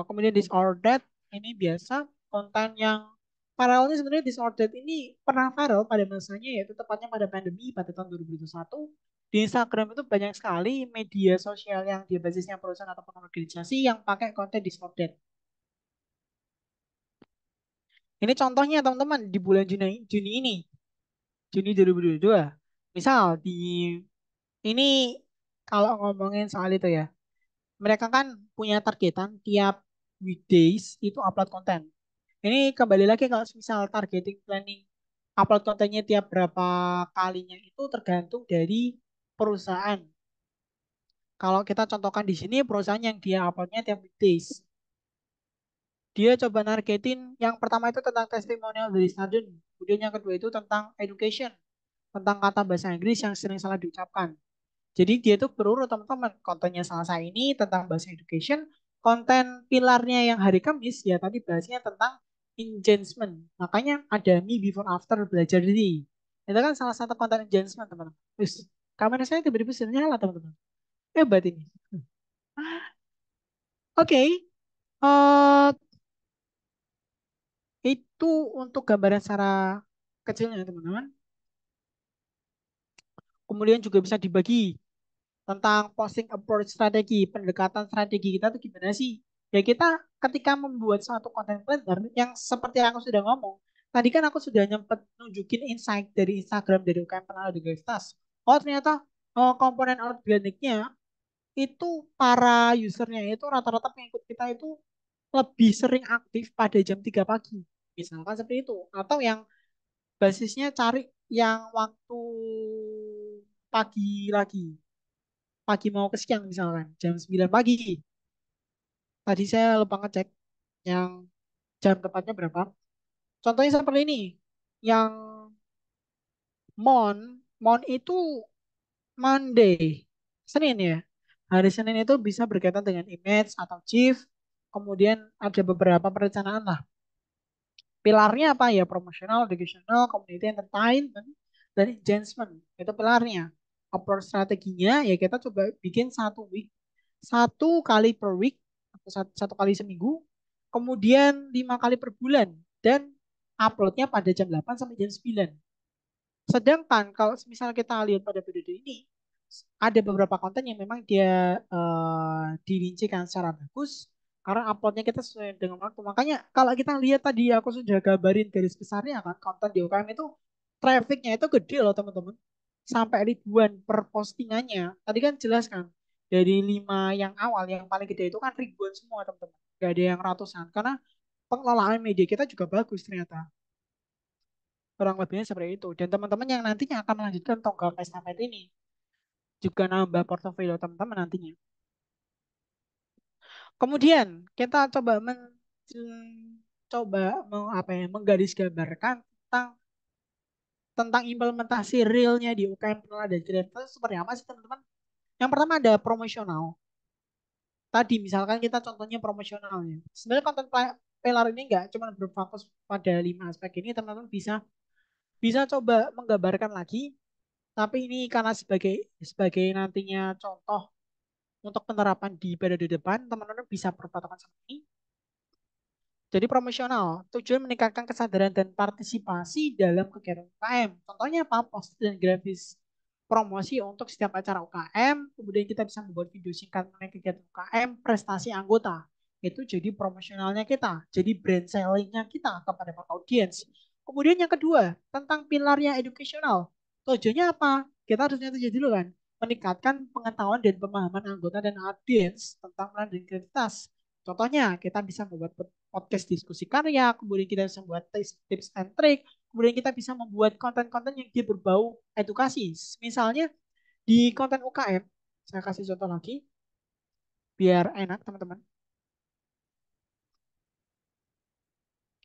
Kemudian disordered ini biasa konten yang paralelnya sebenarnya disordered ini pernah viral pada masanya yaitu tepatnya pada pandemi pada tahun 2021 di Instagram itu banyak sekali media sosial yang dia basisnya perusahaan ataupun organisasi yang pakai konten disordered. Ini contohnya teman-teman di bulan Juni, Juni ini, Juni 2022. Misal di ini kalau ngomongin soal itu ya, mereka kan punya targetan tiap weekdays itu upload konten. Ini kembali lagi kalau misal targeting planning upload kontennya tiap berapa kalinya itu tergantung dari perusahaan. Kalau kita contohkan di sini perusahaan yang dia uploadnya tiap weekdays. Dia coba nargetin yang pertama itu tentang testimonial dari stadion. Kemudian yang kedua itu tentang education. Tentang kata bahasa Inggris yang sering salah diucapkan. Jadi dia tuh berurut teman-teman. Kontennya Salsa ini tentang bahasa education. Konten pilarnya yang hari Kamis ya tadi bahasnya tentang engagement. Makanya ada me before after belajar diri. Itu kan salah satu konten engagement teman-teman. Terus kamera saya tiba-tiba sudah nyala teman-teman. Hebat ini. Oke, eh, itu untuk gambaran secara kecilnya teman-teman. Kemudian juga bisa dibagi tentang posting approach strategi, pendekatan strategi kita tuh gimana sih? Ya kita ketika membuat suatu content planner yang seperti yang aku sudah ngomong, tadi kan aku sudah nyempet nunjukin insight dari Instagram dari UKM Penala di Gavitas. Oh ternyata komponen organiknya itu para usernya itu rata-rata pengikut kita itu lebih sering aktif pada jam 3 pagi. Misalkan seperti itu. Atau yang basisnya cari yang waktu pagi lagi pagi mau ke siang misalkan jam 9 pagi. Tadi saya lupa ngecek yang jam tepatnya berapa. Contohnya seperti ini. Yang Mon itu Monday, Senin ya. Hari Senin itu bisa berkaitan dengan image atau chief. Kemudian ada beberapa perencanaan lah. Pilarnya apa ya? Promotional, educational, community entertainment, dan engagement. Itu pilarnya. Approach strateginya ya kita coba bikin satu week, satu kali per week atau satu kali seminggu, kemudian 5 kali per bulan dan uploadnya pada jam 8 sampai jam 9. Sedangkan kalau misalnya kita lihat pada periode ini ada beberapa konten yang memang dia dirincikan secara bagus, Karena uploadnya kita sesuai dengan waktu. Makanya kalau kita lihat tadi aku sudah gambarin garis besarnya kan, konten di UKM itu trafficnya itu gede loh teman-teman. Sampai ribuan per postingannya. Tadi kan jelas kan, dari 5 yang awal, yang paling gede itu kan ribuan semua teman-teman. Gak ada yang ratusan. Karena pengelolaan media kita juga bagus ternyata. Kurang lebihnya seperti itu. Dan teman-teman yang nantinya akan melanjutkan tonggak estafet ini juga nambah portofolio teman-teman nantinya. Kemudian kita coba apa ya, menggarisgambarkan tentang implementasi realnya di UKM Pengelola dan Kreatif itu seperti apa sih teman-teman? Yang pertama ada promosional. Tadi misalkan kita contohnya promosionalnya. Sebenarnya konten pilar ini enggak cuma berfokus pada 5 aspek ini, teman-teman bisa bisa coba menggambarkan lagi. Tapi ini karena sebagai sebagai nantinya contoh untuk penerapan di periode depan, teman-teman bisa berpatokan sama ini. Jadi promosional, tujuan meningkatkan kesadaran dan partisipasi dalam kegiatan UKM. Contohnya apa? Poster dan grafis promosi untuk setiap acara UKM. Kemudian kita bisa membuat video singkat mengenai kegiatan UKM, prestasi anggota. Itu jadi promosionalnya kita, jadi brand sellingnya kita kepada para audiens. Kemudian yang kedua, tentang pilarnya educational. Tujuannya apa? Kita harus nyata dulu kan, meningkatkan pengetahuan dan pemahaman anggota dan audiens tentang peran dan identitas. Contohnya, kita bisa membuat podcast diskusi karya, kemudian kita bisa membuat tips and trick, kemudian kita bisa membuat konten-konten yang dia berbau edukasi. Misalnya di konten UKM, saya kasih contoh lagi, biar enak teman-teman.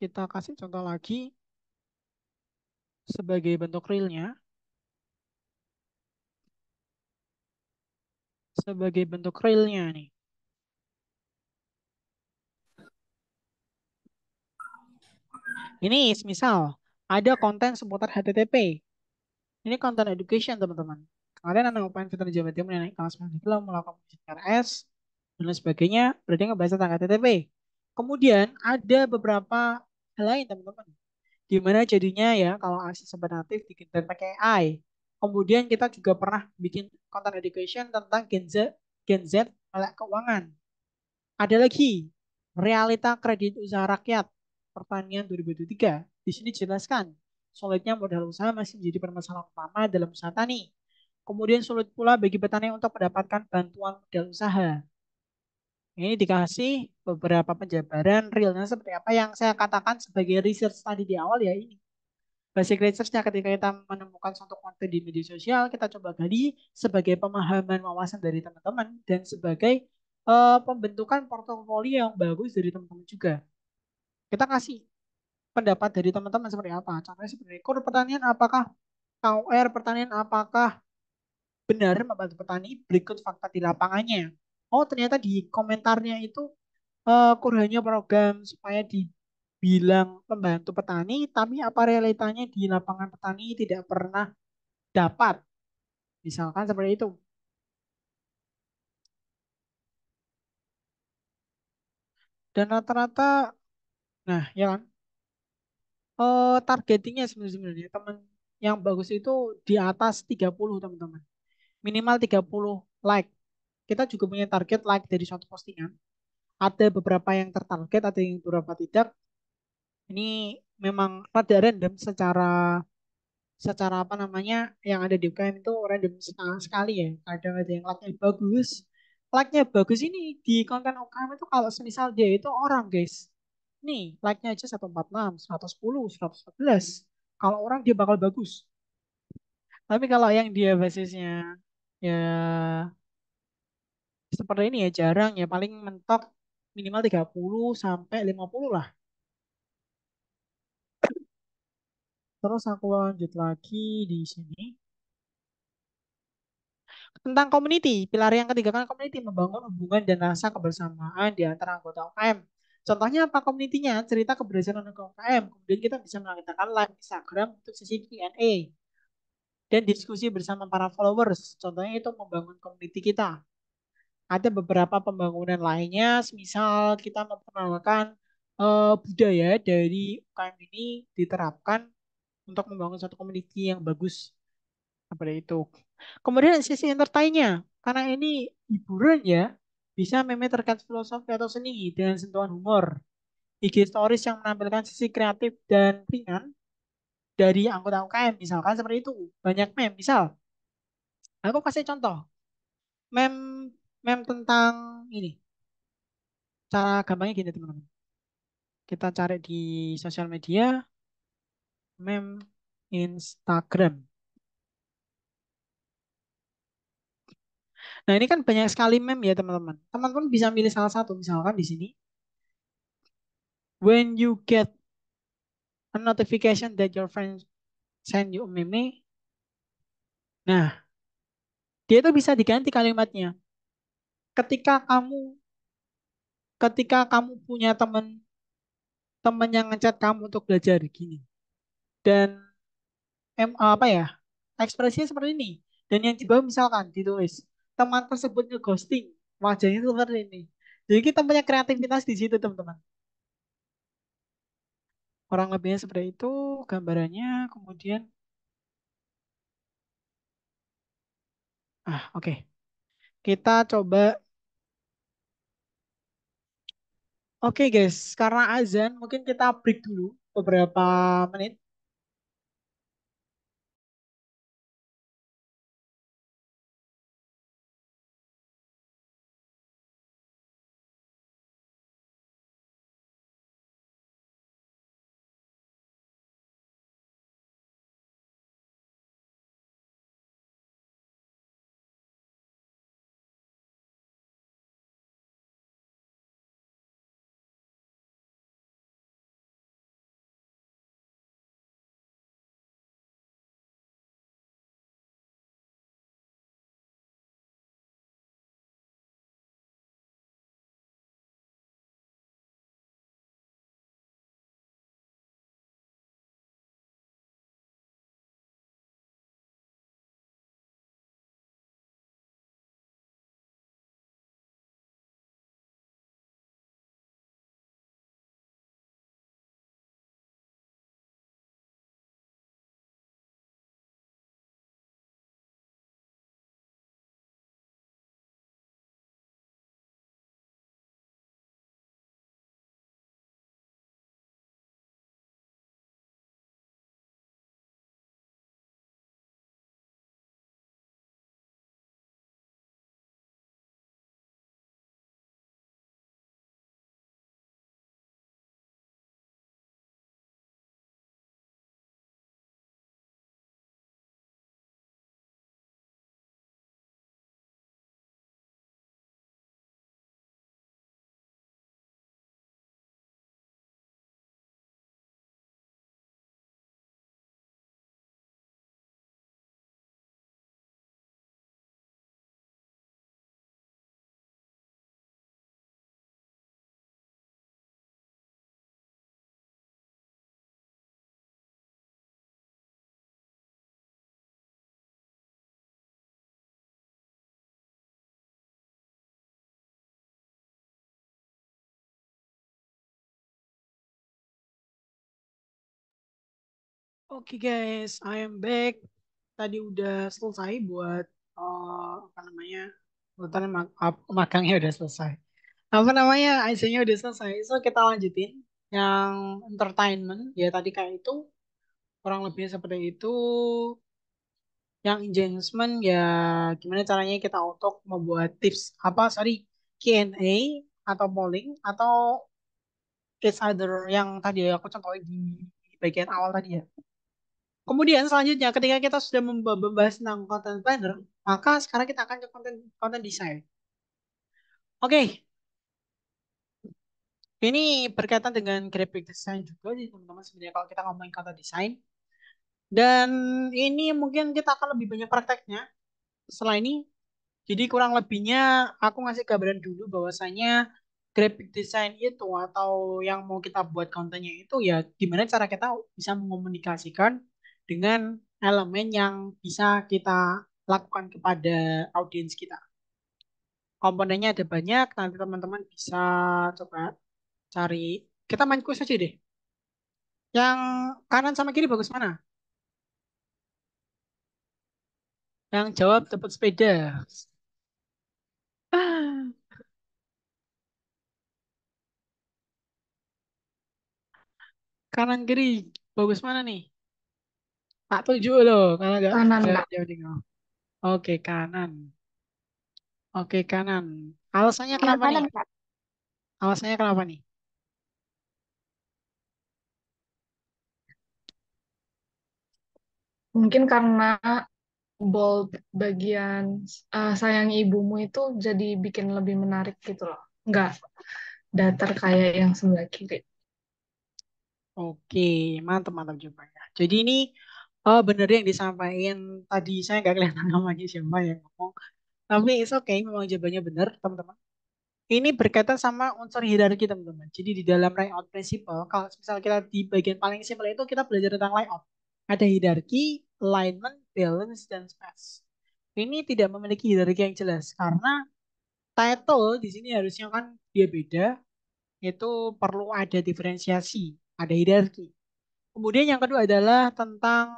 Kita kasih contoh lagi sebagai bentuk realnya, sebagai bentuk realnya nih. Ini misal ada konten seputar HTTP. Ini konten education teman-teman. Kalian anak UPN Veteran Jawa Timur yang naik kelas film melakukan ujian RS dan lain sebagainya, berarti ngebahas tentang HTTP. Kemudian ada beberapa hal lain teman-teman. Gimana jadinya ya kalau akses natif dikirim pakai AI. Kemudian kita juga pernah bikin konten education tentang Gen Z melek keuangan. Ada lagi realita kredit usaha rakyat pertanian 2023. Di sini jelaskan sulitnya modal usaha masih menjadi permasalahan utama dalam usaha tani. Kemudian sulit pula bagi petani untuk mendapatkan bantuan modal usaha. Ini dikasih beberapa penjabaran realnya seperti apa yang saya katakan sebagai research tadi di awal ya ini. Basic research-nya ketika kita menemukan suatu konten di media sosial, kita coba gali sebagai pemahaman wawasan dari teman-teman dan sebagai pembentukan portofolio yang bagus dari teman-teman juga. Kita kasih pendapat dari teman-teman seperti apa. Contohnya seperti kur pertanian apakah KUR pertanian apakah benar membantu petani? Berikut fakta di lapangannya. Oh, ternyata di komentarnya itu kur hanya program supaya dibilang membantu petani, tapi apa realitanya di lapangan petani tidak pernah dapat. Misalkan seperti itu. Dan rata-rata, nah ya kan, targetingnya sebenarnya teman yang bagus itu di atas 30 teman-teman. Minimal 30 like. Kita juga punya target like dari suatu postingan. Ada beberapa yang tertarget, ada yang beberapa tidak. Ini memang rada random secara secara apa namanya yang ada di UKM itu random sekali ya. Kadang ada yang like-nya bagus. Like-nya bagus ini di konten UKM itu kalau semisal dia itu orang guys. Nih, like-nya aja 146, 110, 114. Kalau orang dia bakal bagus. Tapi kalau yang dia basisnya ya seperti ini ya jarang ya paling mentok minimal 30 sampai 50 lah. Terus aku lanjut lagi di sini. Tentang community, pilar yang ketiga kan community membangun hubungan dan rasa kebersamaan di antara anggota UKM. Contohnya apa community-nya? Cerita keberhasilan anggota UKM. Kemudian kita bisa mengadakan live Instagram untuk sesi Q&A dan diskusi bersama para followers. Contohnya itu membangun community kita. Ada beberapa pembangunan lainnya, misal kita memperkenalkan budaya dari UKM ini diterapkan untuk membangun suatu community yang bagus seperti itu. Kemudian sisi entertainnya, karena ini hiburan ya, Bisa meme terkait filosofi atau seni dengan sentuhan humor. IG Stories yang menampilkan sisi kreatif dan ringan dari anggota UKM. Misalkan seperti itu. Banyak meme. Misal, aku kasih contoh. Meme, meme tentang ini. Cara gampangnya gini teman-teman. Kita cari di sosial media, meme Instagram. Nah, ini kan banyak sekali meme ya teman-teman. Teman-teman bisa milih salah satu. Misalkan di sini, when you get a notification that your friend send you a meme. Nah, dia itu bisa diganti kalimatnya. Ketika kamu ketika kamu punya teman yang ngechat kamu untuk belajar gini dan apa ya ekspresinya seperti ini dan yang di bawah misalkan ditulis teman tersebut ngeghosting wajahnya itu seperti ini. Jadi kita punya kreativitas di situ teman-teman. Orang lebihnya seperti itu gambarannya. Kemudian oke. Kita coba. Oke guys, karena azan mungkin kita break dulu beberapa menit. Oke guys, I am back. Tadi udah selesai buat apa namanya? Urutan magangnya udah selesai. Apa namanya? IC-nya udah selesai. So kita lanjutin yang entertainment ya tadi kayak itu kurang lebih seperti itu. Yang engagement ya gimana caranya kita untuk membuat tips apa sorry Q&A atau polling atau case either yang tadi aku contohin di bagian awal tadi ya. Kemudian selanjutnya ketika kita sudah membahas tentang content planner, maka sekarang kita akan ke content design. Oke, ini berkaitan dengan graphic design juga sih teman-teman sebenarnya kalau kita ngomongin content design. Dan ini mungkin kita akan lebih banyak prakteknya setelah ini. Jadi kurang lebihnya aku ngasih gambaran dulu bahwasanya graphic design itu atau yang mau kita buat kontennya itu ya gimana cara kita bisa mengomunikasikan dengan elemen yang bisa kita lakukan kepada audiens kita. Komponennya ada banyak, nanti teman-teman bisa coba cari. Kita main quiz aja deh. Yang kanan sama kiri bagus mana? Yang jawab dapat sepeda. Kanan kiri. Bagus mana nih? Tak tunjuk loh. Kalau Kanan, nggak Kak. jauh tinggal. Oke, kanan. Oke, kanan. Alasannya Ya, kenapa nih? kanan, Kak. Alasannya kenapa nih? Mungkin karena bold bagian sayangi ibumu itu jadi bikin lebih menarik gitu loh. Nggak datar kayak yang sebelah kiri. Oke, mantap mantap jawabannya. Jadi ini bener yang disampaikan tadi saya nggak kelihatan namanya siapa yang ngomong. Tapi it's okay, memang jawabannya benar teman-teman. Ini berkaitan sama unsur hierarki teman-teman. Jadi di dalam layout principle, kalau misal kita di bagian paling simpel itu kita belajar tentang layout. Ada hierarki, alignment, balance, dan space. Ini tidak memiliki hierarki yang jelas karena title di sini harusnya kan dia beda, itu perlu ada diferensiasi, ada hierarki. Kemudian yang kedua adalah tentang,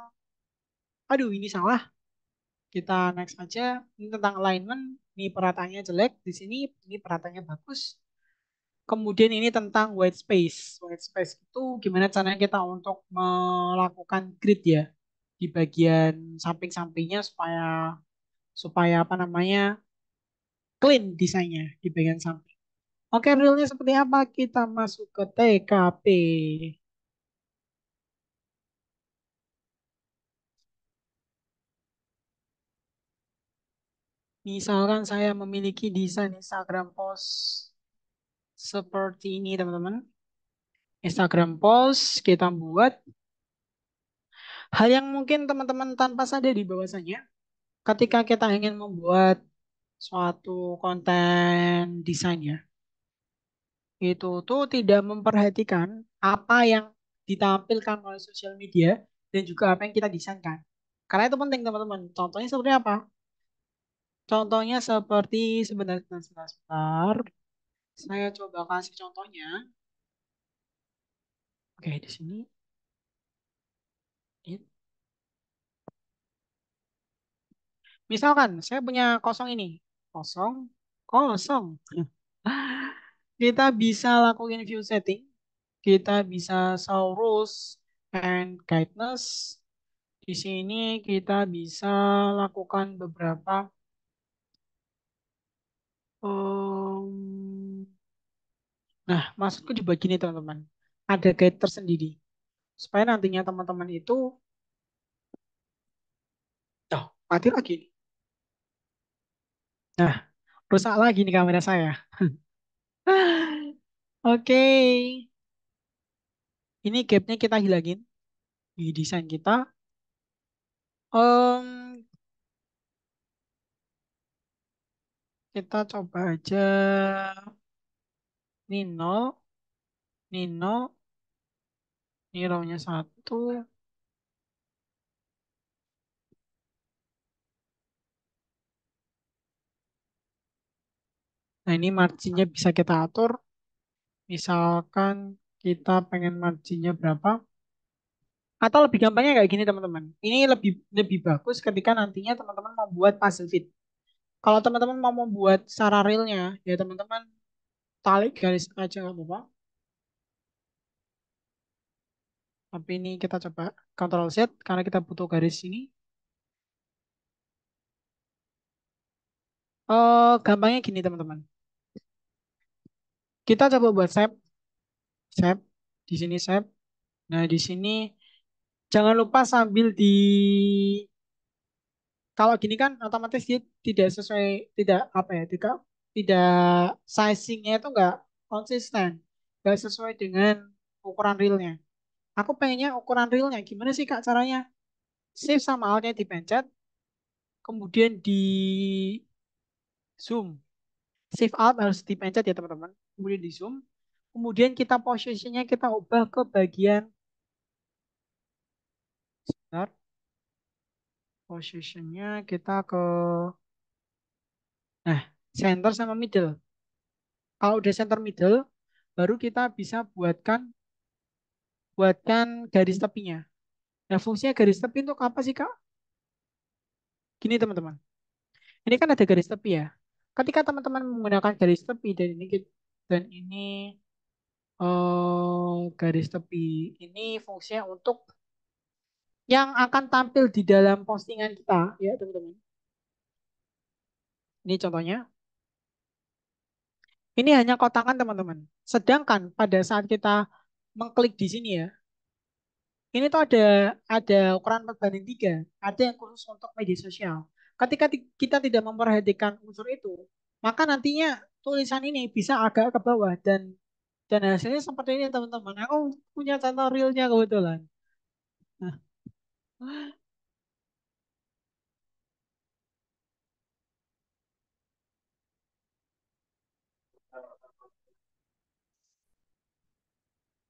aduh ini salah, kita next aja. Ini tentang alignment, ini perataannya jelek, di sini ini perataannya bagus. Kemudian ini tentang white space. White space itu gimana caranya kita untuk melakukan grid ya di bagian samping-sampingnya supaya supaya apa namanya clean desainnya di bagian samping. Oke, realnya seperti apa? Kita masuk ke TKP. Misalkan saya memiliki desain Instagram post seperti ini, teman-teman. Instagram post kita buat hal yang mungkin teman-teman tanpa sadar di bahwasanya ketika kita ingin membuat suatu konten desainnya itu tuh tidak memperhatikan apa yang ditampilkan oleh sosial media dan juga apa yang kita desainkan. Karena itu penting teman-teman. Contohnya seperti apa? Contohnya seperti sebentar, sebentar, sebentar, sebentar. Saya coba kasih contohnya. Oke, di sini. Ini. Misalkan saya punya kosong ini. Kosong, kosong. Kita bisa lakuin view setting. Kita bisa show rules and guidance. Di sini kita bisa lakukan beberapa em, nah, maksudku juga gini teman-teman. Ada guide tersendiri supaya nantinya teman-teman itu oh, mati lagi. Nah, rusak lagi nih kamera saya. Oke, ini gapnya kita hilangin di desain kita. Em, kita coba aja ini nol, ini nol, ini row-nya satu. Nah, ini marginnya bisa kita atur. Misalkan kita pengen marginnya berapa? Atau lebih gampangnya kayak gini teman-teman. Ini lebih lebih bagus ketika nantinya teman-teman membuat puzzle fit. Kalau teman-teman mau membuat secara realnya, ya teman-teman tarik garis aja nggak apa-apa. Tapi ini kita coba Ctrl Z karena kita butuh garis ini. Gampangnya gini teman-teman. Kita coba buat shape, shape. Di sini shape. Nah di sini jangan lupa sambil di kalau gini kan otomatis dia tidak sesuai, tidak apa ya, tidak sizingnya itu nggak konsisten, nggak sesuai dengan ukuran realnya. Aku pengennya ukuran realnya gimana sih Kak caranya? Shift sama Alt-nya dipencet, kemudian di zoom. Shift Alt harus dipencet ya teman-teman. Kemudian di zoom. Kemudian kita posisinya kita ubah ke bagian sebentar, posisinya kita ke nah center sama middle. Kalau udah center middle, baru kita bisa buatkan garis tepinya. Nah, fungsinya garis tepi untuk apa sih, Kak? Gini, teman-teman. Ini kan ada garis tepi ya. Ketika teman-teman menggunakan garis tepi dan ini garis tepi ini fungsinya untuk yang akan tampil di dalam postingan kita, ya teman-teman. Ini contohnya. Ini hanya kotakan teman-teman. Sedangkan pada saat kita mengklik di sini ya, ini tuh ada ukuran 4:3. Ada yang khusus untuk media sosial. Ketika kita tidak memperhatikan unsur itu, maka nantinya tulisan ini bisa agak ke bawah dan hasilnya seperti ini teman-teman. Aku punya contoh realnya kebetulan. Nah,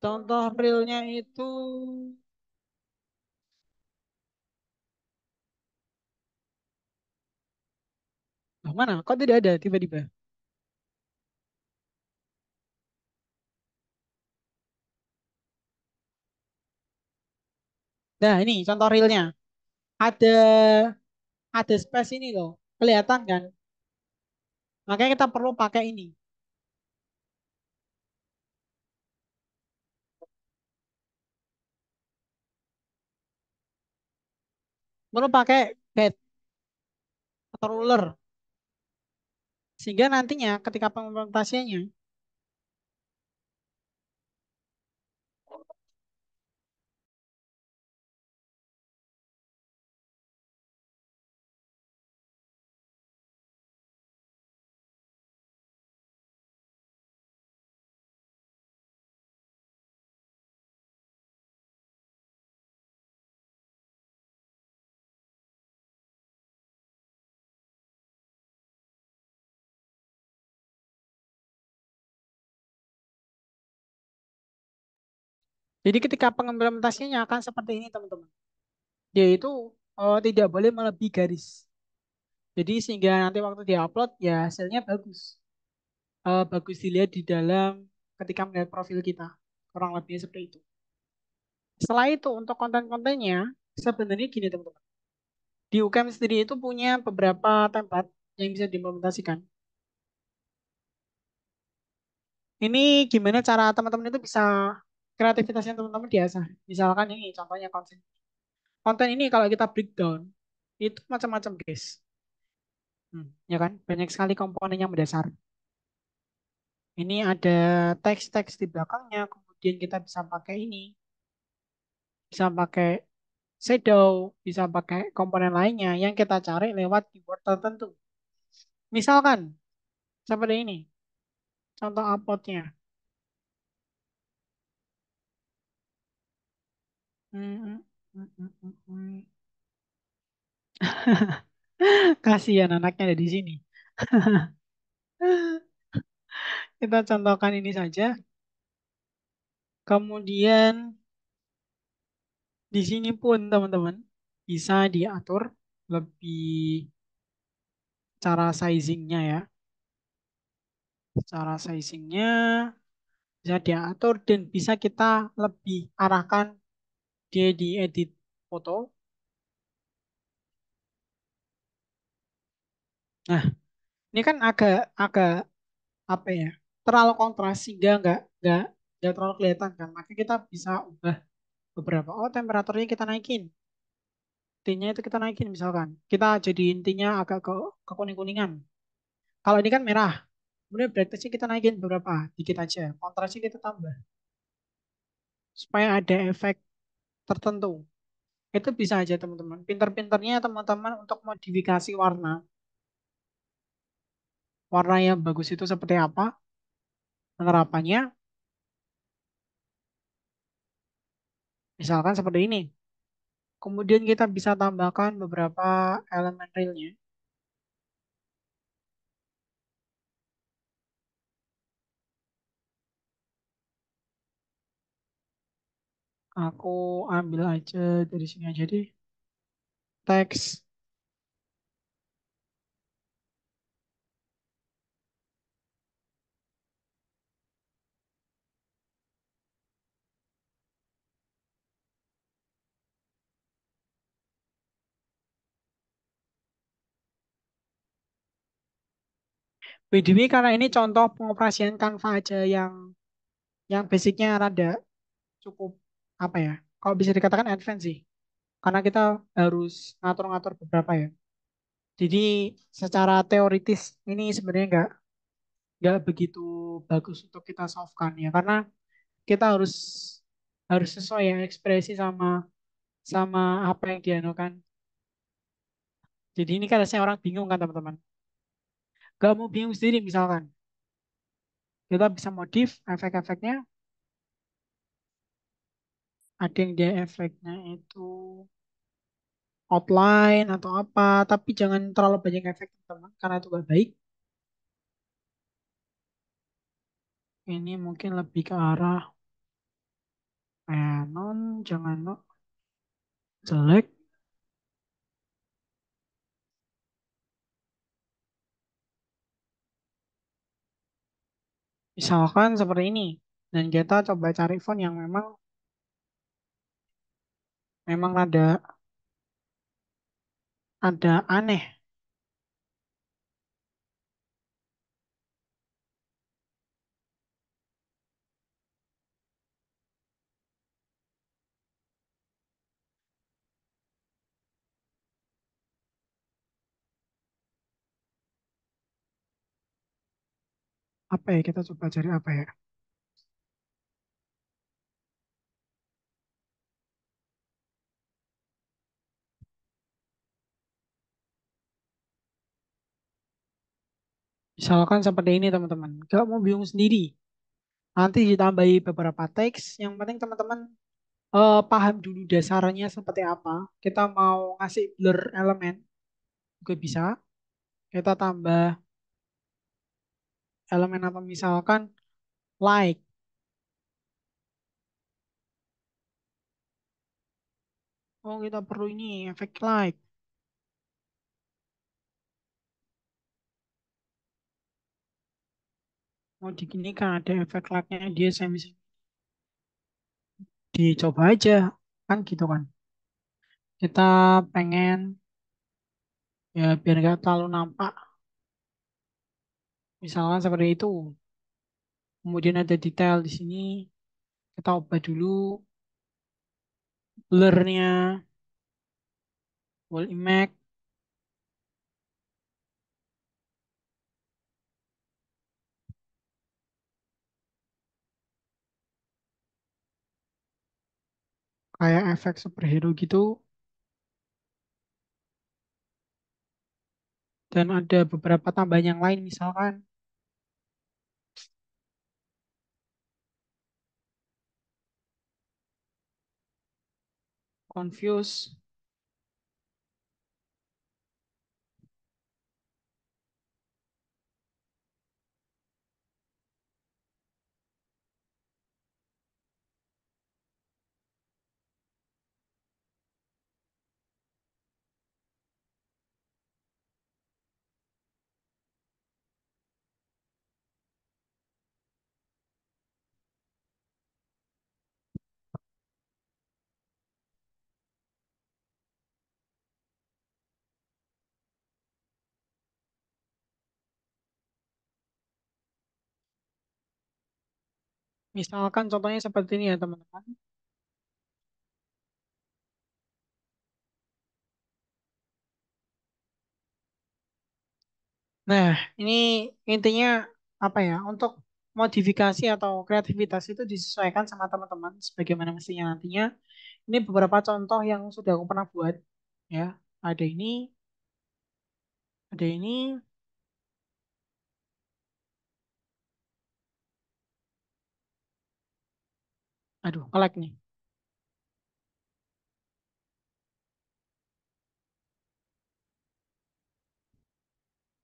contoh realnya itu mana? Kok tidak ada tiba-tiba? Nah, ini contoh realnya. Ada ada space ini loh. Kelihatan kan? Makanya kita perlu pakai ini. Perlu pakai guide atau ruler. Sehingga nantinya ketika pengimplementasinya, jadi ketika pengimplementasinya akan seperti ini teman-teman. Yaitu tidak boleh melebihi garis. Jadi sehingga nanti waktu diupload ya hasilnya bagus. Bagus dilihat di dalam ketika melihat profil kita. Kurang lebihnya seperti itu. Setelah itu untuk konten-kontennya sebenarnya gini teman-teman. Di UKM sendiri itu punya beberapa template yang bisa diimplementasikan. Ini gimana cara teman-teman itu bisa kreativitasnya teman-teman diasah. Misalkan ini contohnya konten. Konten ini kalau kita breakdown itu macam-macam guys. Ya kan? Banyak sekali komponen yang mendasar. Ini ada teks-teks di belakangnya, kemudian kita bisa pakai ini, bisa pakai shadow, bisa pakai komponen lainnya yang kita cari lewat keyword tertentu. Misalkan seperti ini, contoh uploadnya. Hmm, hmm, hmm, hmm, hmm. Kasihan anaknya ada di sini. Kita contohkan ini saja. Kemudian di sini pun teman-teman bisa diatur lebih cara sizingnya ya. Cara sizingnya bisa diatur dan bisa kita lebih arahkan dia di edit foto. Nah, ini kan agak agak apa ya? Terlalu kontras sehingga nggak terlalu kelihatan kan. Maka kita bisa ubah beberapa. Oh, temperaturnya kita naikin. Tintnya itu kita naikin misalkan. Kita jadi intinya agak ke kuning-kuningan. Kalau ini kan merah. Kemudian brightness-nya kita naikin beberapa, dikit aja. Kontrasnya kita tambah supaya ada efek tertentu. Itu bisa aja teman-teman. Pinter-pinternya teman-teman untuk modifikasi warna. Warna yang bagus itu seperti apa? Penerapannya, misalkan seperti ini. Kemudian kita bisa tambahkan beberapa elemen realnya. Aku ambil aja dari sini aja deh. Teks. By the way, karena ini contoh pengoperasian Canva aja yang yang basicnya rada cukup apa ya? Kalau bisa dikatakan advance sih, karena kita harus ngatur-ngatur beberapa ya. Jadi secara teoritis ini sebenarnya nggak begitu bagus untuk kita solve-kan ya, karena kita harus harus sesuai ya ekspresi sama sama apa yang dianukan. Jadi ini kan rasanya orang bingung kan teman-teman. Gak mau bingung sendiri misalkan. Kita bisa modif efek-efeknya. Ada yang dia efeknya itu outline atau apa. Tapi jangan terlalu banyak efek teman-teman. Karena itu gak baik. Ini mungkin lebih ke arah non, jangan no, jelek. Misalkan seperti ini. Dan kita coba cari font yang memang ada aneh. Apa ya, kita coba cari apa ya. Misalkan seperti ini teman-teman. Gak mau bingung sendiri. Nanti ditambahi beberapa teks. Yang penting teman-teman paham dulu dasarnya seperti apa. Kita mau ngasih blur elemen juga bisa. Kita tambah elemen apa misalkan like. Oh kita perlu ini efek like. Mau diginikan ada efek like-nya dia semi dicoba aja kan gitu kan. Kita pengen ya biar nggak terlalu nampak. Misalkan seperti itu. Kemudian ada detail di sini. Kita ubah dulu blurnya, wall image, kayak efek superhero gitu. Dan ada beberapa tambahan yang lain misalkan confuse. Misalkan contohnya seperti ini ya teman-teman. Nah, ini intinya apa ya? Untuk modifikasi atau kreativitas itu disesuaikan sama teman-teman sebagaimana mestinya nantinya. Ini beberapa contoh yang sudah aku pernah buat ya. Ada ini, ada ini. Aduh, nge-lag nih.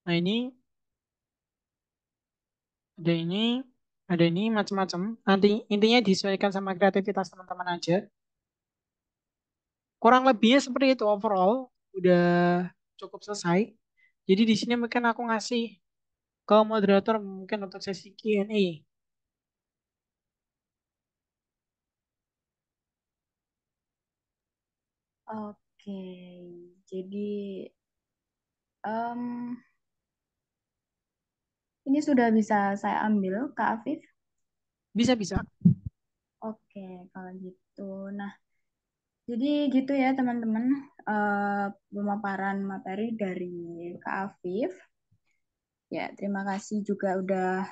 Nah, ini ada ini, ada ini macam-macam. Nanti intinya disesuaikan sama kreativitas teman-teman aja. Kurang lebihnya seperti itu overall udah cukup selesai. Jadi di sini mungkin aku ngasih ke moderator mungkin untuk sesi Q&A. Oke, jadi em, ini sudah bisa saya ambil, Kak Afif. Bisa, bisa. Oke, kalau gitu. Nah, jadi gitu ya teman-teman, pemaparan materi dari Kak Afif. Ya, terima kasih juga udah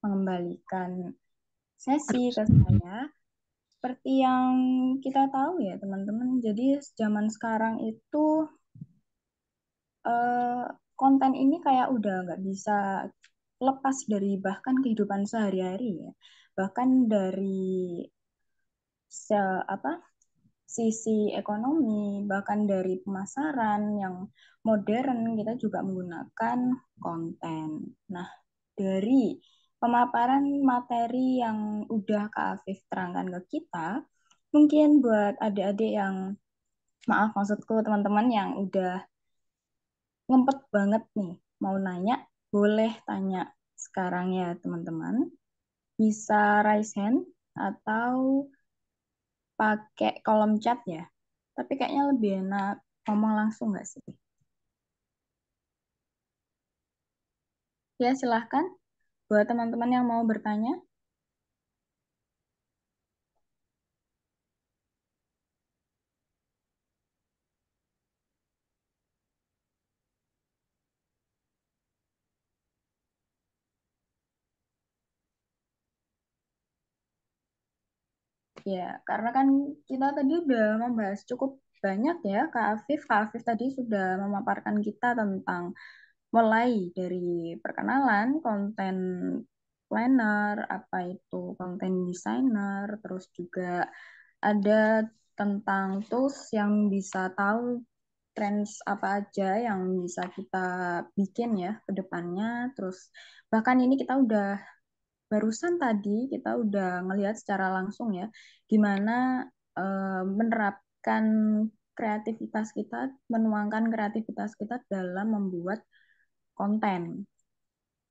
mengembalikan sesi Aduh. ke saya. Seperti yang kita tahu ya teman-teman, jadi zaman sekarang itu eh, konten ini kayak udah nggak bisa lepas dari bahkan kehidupan sehari-hari ya. Bahkan dari apa sisi ekonomi, bahkan dari pemasaran yang modern, kita juga menggunakan konten. Nah, dari pemaparan materi yang udah Kak Afif terangkan ke kita, mungkin buat adik-adik yang, maaf maksudku teman-teman yang udah ngempet banget nih, mau nanya, boleh tanya sekarang ya teman-teman. Bisa raise hand atau pakai kolom chat ya. Tapi kayaknya lebih enak ngomong langsung nggak sih? Ya, silahkan buat teman-teman yang mau bertanya. Ya, karena kan kita tadi udah membahas cukup banyak ya, Kak Afif. Kak Afif tadi sudah memaparkan kita tentang mulai dari perkenalan, konten planner, apa itu konten designer, terus juga ada tentang tools yang bisa tahu trends apa aja yang bisa kita bikin ya ke depannya. Terus bahkan ini kita udah barusan tadi kita udah ngelihat secara langsung ya gimana menerapkan kreativitas kita, menuangkan kreativitas kita dalam membuat konten,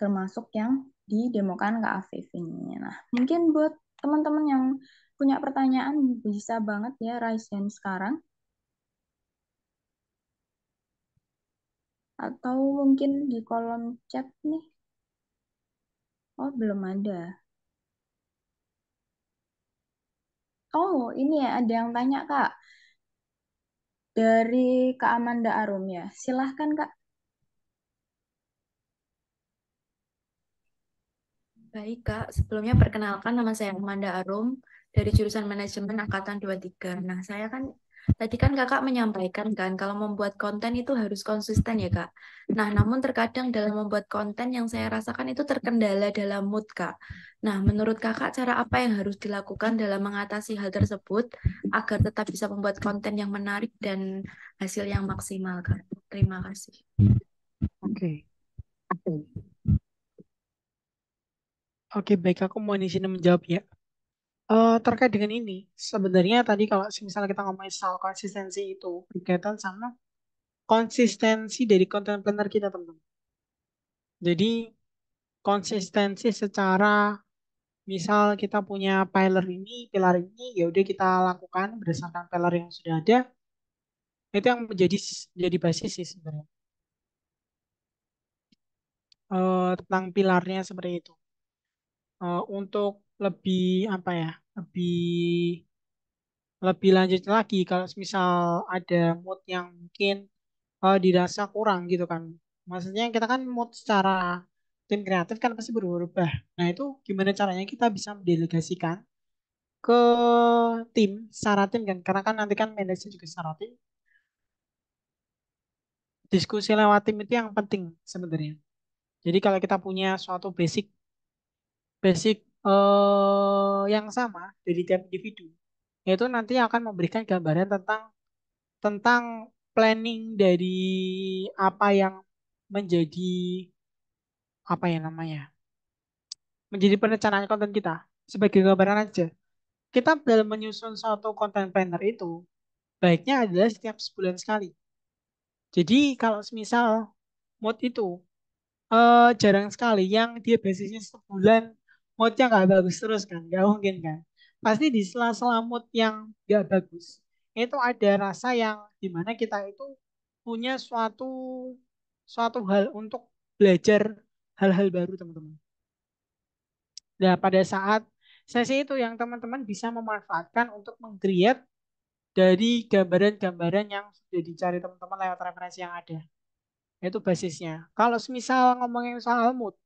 termasuk yang didemokan ke Afif ini. Nah, mungkin buat teman-teman yang punya pertanyaan bisa banget ya raise hand sekarang, atau mungkin di kolom chat nih. Oh, belum ada. Oh, ini ya ada yang tanya Kak. Dari Kak Amanda Arum ya. Silahkan Kak. Baik, Kak. Sebelumnya perkenalkan nama saya Amanda Arum dari jurusan Manajemen Angkatan 23. Nah, saya kan tadi kan Kakak menyampaikan kan kalau membuat konten itu harus konsisten ya, Kak. Nah, namun terkadang dalam membuat konten yang saya rasakan itu terkendala dalam mood, Kak. Nah, menurut Kakak cara apa yang harus dilakukan dalam mengatasi hal tersebut agar tetap bisa membuat konten yang menarik dan hasil yang maksimal, Kak? Terima kasih. Oke. Oke, baik. Aku mau di sini menjawab ya. Terkait dengan ini, sebenarnya tadi kalau misalnya kita ngomongin soal konsistensi itu berkaitan sama konsistensi dari content planner kita, teman-teman. Jadi, konsistensi secara misal kita punya pilar ini, ya udah kita lakukan berdasarkan pilar yang sudah ada. Itu yang menjadi basis sih sebenarnya. Tentang pilarnya seperti itu. Untuk lebih apa ya? Lebih lebih lanjut lagi kalau misal ada mood yang mungkin dirasa kurang gitu kan. Maksudnya kita kan mood secara tim kreatif kan pasti berubah. Nah itu gimana caranya kita bisa mendelegasikan ke tim secara tim kan. Karena kan nanti kan manajer juga secara tim. Diskusi lewat tim itu yang penting sebenarnya. Jadi kalau kita punya suatu basic basic yang sama dari tiap individu, itu nanti akan memberikan gambaran tentang tentang planning dari apa yang menjadi apa ya namanya menjadi perencanaan konten kita sebagai gambaran aja. Kita dalam menyusun suatu konten planner itu baiknya adalah setiap sebulan sekali. Jadi kalau misal mood itu jarang sekali yang dia basisnya sebulan moodnya nggak bagus terus kan, nggak mungkin kan. Pasti di sela-sela mood yang nggak bagus itu ada rasa yang dimana kita itu punya suatu suatu hal untuk belajar hal-hal baru teman-teman. Nah, pada saat sesi itu yang teman-teman bisa memanfaatkan untuk meng-create dari gambaran-gambaran yang sudah dicari teman-teman lewat referensi yang ada. Itu basisnya. Kalau misal ngomongin soal mood,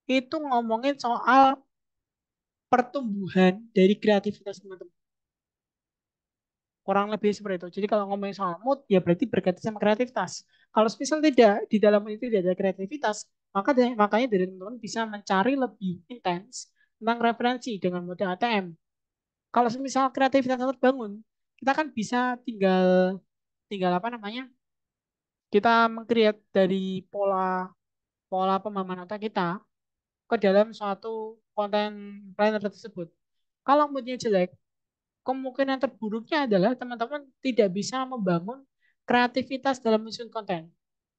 itu ngomongin soal pertumbuhan dari kreativitas teman-teman. Kurang lebih seperti itu. Jadi kalau ngomongin soal mood, ya berarti berkaitan sama kreativitas. Kalau misal tidak, di dalam mood itu tidak ada kreativitas, makanya dari teman-teman bisa mencari lebih intens tentang referensi dengan mode ATM. Kalau misal kreativitas terbangun, kita kan bisa tinggal tinggal apa namanya? Kita meng-create dari pola pola pemahaman otak kita ke dalam suatu konten planner tersebut. Kalau moodnya jelek, kemungkinan terburuknya adalah teman-teman tidak bisa membangun kreativitas dalam menyusun konten.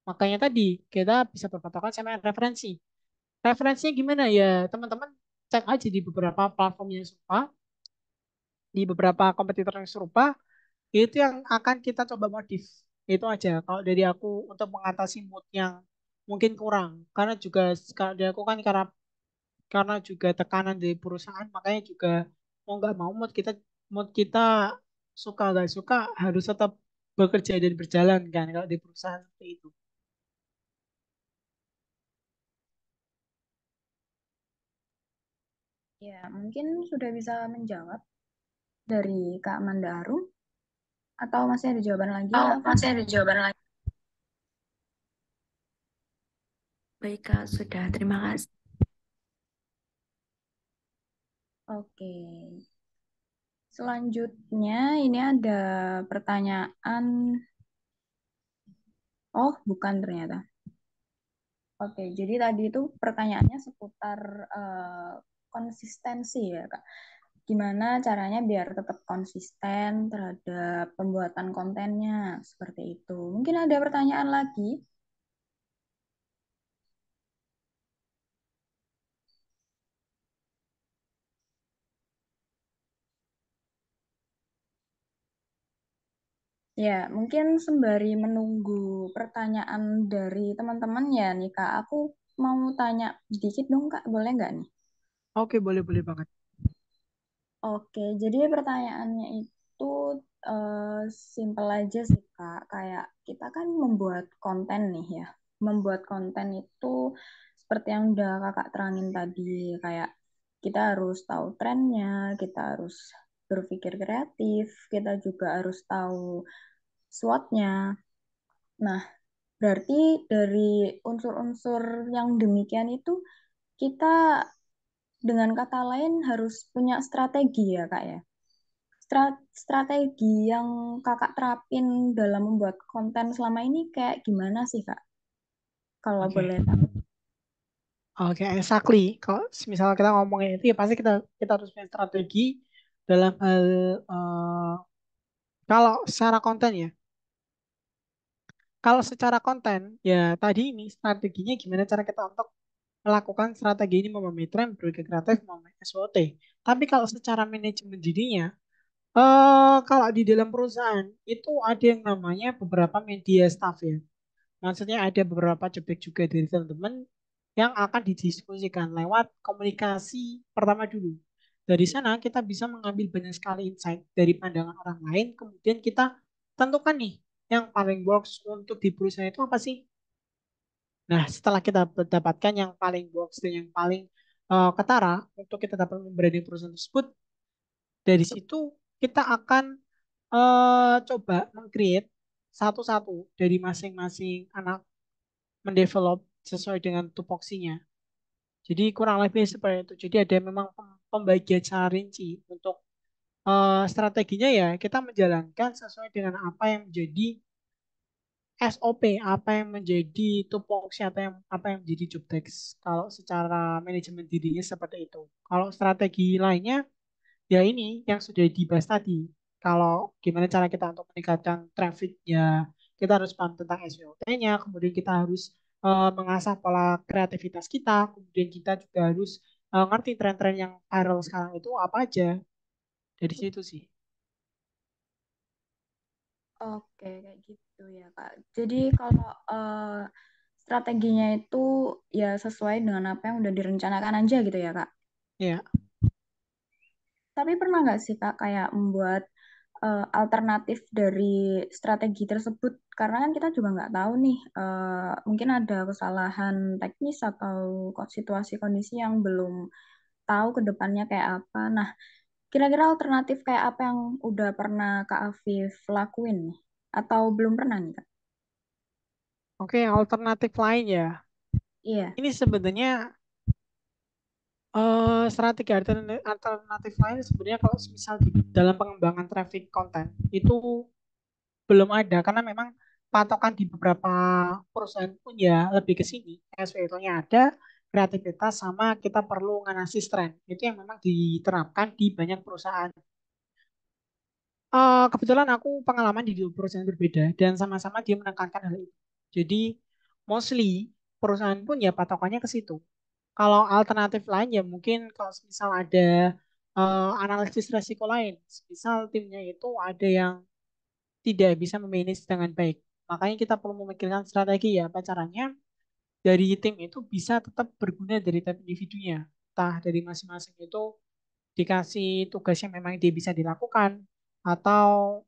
Makanya tadi kita bisa berpatokan sama referensi. Referensinya gimana ya? Teman-teman cek aja di beberapa platform yang serupa, di beberapa kompetitor yang serupa, itu yang akan kita coba modif. Itu aja. Kalau dari aku untuk mengatasi mood yang mungkin kurang, karena juga kalau dari aku kan karena juga tekanan dari perusahaan, makanya juga mau nggak mau mood kita suka nggak suka harus tetap bekerja dan berjalan kan kalau di perusahaan seperti itu. Ya, mungkin sudah bisa menjawab dari Kak Mandaru atau masih ada jawaban lagi, Oh, Kak? masih ada jawaban lagi. Baik, Kak, sudah. Terima kasih. Oke. Selanjutnya ini ada pertanyaan. Oh, bukan ternyata. Oke, jadi tadi itu pertanyaannya seputar konsistensi ya, Kak. Gimana caranya biar tetap konsisten terhadap pembuatan kontennya, seperti itu. Mungkin ada pertanyaan lagi? Ya, mungkin sembari menunggu pertanyaan dari teman-teman ya nih, Kak. Aku mau tanya sedikit dong, Kak. Boleh nggak nih? Oke, boleh boleh banget. Oke, jadi pertanyaannya itu eh, simpel aja sih, Kak. Kayak kita kan membuat konten nih ya. Membuat konten itu seperti yang udah Kakak terangin tadi, kayak kita harus tahu trennya, kita harus berpikir kreatif, kita juga harus tahu SWOT-nya. Nah, berarti dari unsur-unsur yang demikian itu kita dengan kata lain harus punya strategi ya, Kak ya. Strategi yang kakak terapin dalam membuat konten selama ini kayak gimana sih kak? Kalau Oke. boleh tahu. Oke, exactly. Kalau misalnya kita ngomongin itu ya pasti kita kita harus punya strategi dalam hal eh, kalau secara konten ya. Kalau secara konten ya tadi ini strateginya gimana cara kita untuk melakukan strategi ini memahami tren, berpikir kreatif, memahami SWOT. Tapi kalau secara manajemen dirinya, kalau di dalam perusahaan itu ada yang namanya beberapa media staff ya. Maksudnya ada beberapa job desk juga dari teman-teman yang akan didiskusikan lewat komunikasi pertama dulu. Dari sana kita bisa mengambil banyak sekali insight dari pandangan orang lain, kemudian kita tentukan nih yang paling works untuk di perusahaan itu apa sih? Nah, setelah kita mendapatkan yang paling works dan yang paling ketara untuk kita dapat memberani perusahaan tersebut, dari situ kita akan coba meng-create satu-satu dari masing-masing anak mendevelop sesuai dengan tupoksinya. Jadi kurang lebih seperti itu. Jadi ada memang pembagian secara rinci untuk strateginya ya kita menjalankan sesuai dengan apa yang menjadi SOP, apa yang menjadi tupoksi atau apa yang menjadi job desk. Kalau secara manajemen dirinya seperti itu. Kalau strategi lainnya ya ini yang sudah dibahas tadi. Kalau gimana cara kita untuk meningkatkan trafficnya, kita harus paham tentang SEO-nya, kemudian kita harus mengasah pola kreativitas kita, kemudian kita juga harus ngerti tren-tren yang viral sekarang itu apa aja. Dari situ sih. Oke, kayak gitu ya kak. Jadi kalau strateginya itu ya sesuai dengan apa yang udah direncanakan aja gitu ya kak. Ya, Tapi pernah nggak sih Kak kayak membuat alternatif dari strategi tersebut? Karena kan kita juga nggak tahu nih, mungkin ada kesalahan teknis atau situasi kondisi yang belum tahu ke depannya kayak apa. Nah, kira-kira alternatif kayak apa yang udah pernah Kak Afif lakuin nih? Atau belum pernah nih Kak? oke, alternatif lain ya. Iya. Ini sebenarnya strategi alternatif lain sebenarnya kalau misal di dalam pengembangan traffic content itu belum ada karena memang patokan di beberapa perusahaan pun ya lebih ke sini. SWO-nya ada, kreativitas sama kita perlu nganalisis tren. Itu yang memang diterapkan di banyak perusahaan. Kebetulan aku pengalaman di dua perusahaan berbeda dan sama-sama dia menekankan hal itu. Jadi mostly perusahaan pun ya patokannya ke situ. Kalau alternatif lain ya mungkin kalau misal ada analisis resiko lain, misal timnya itu ada yang tidak bisa memanage dengan baik. Makanya kita perlu memikirkan strategi ya, apa caranya dari tim itu bisa tetap berguna dari tiap individunya. Entah dari masing-masing itu dikasih tugas yang memang dia bisa dilakukan atau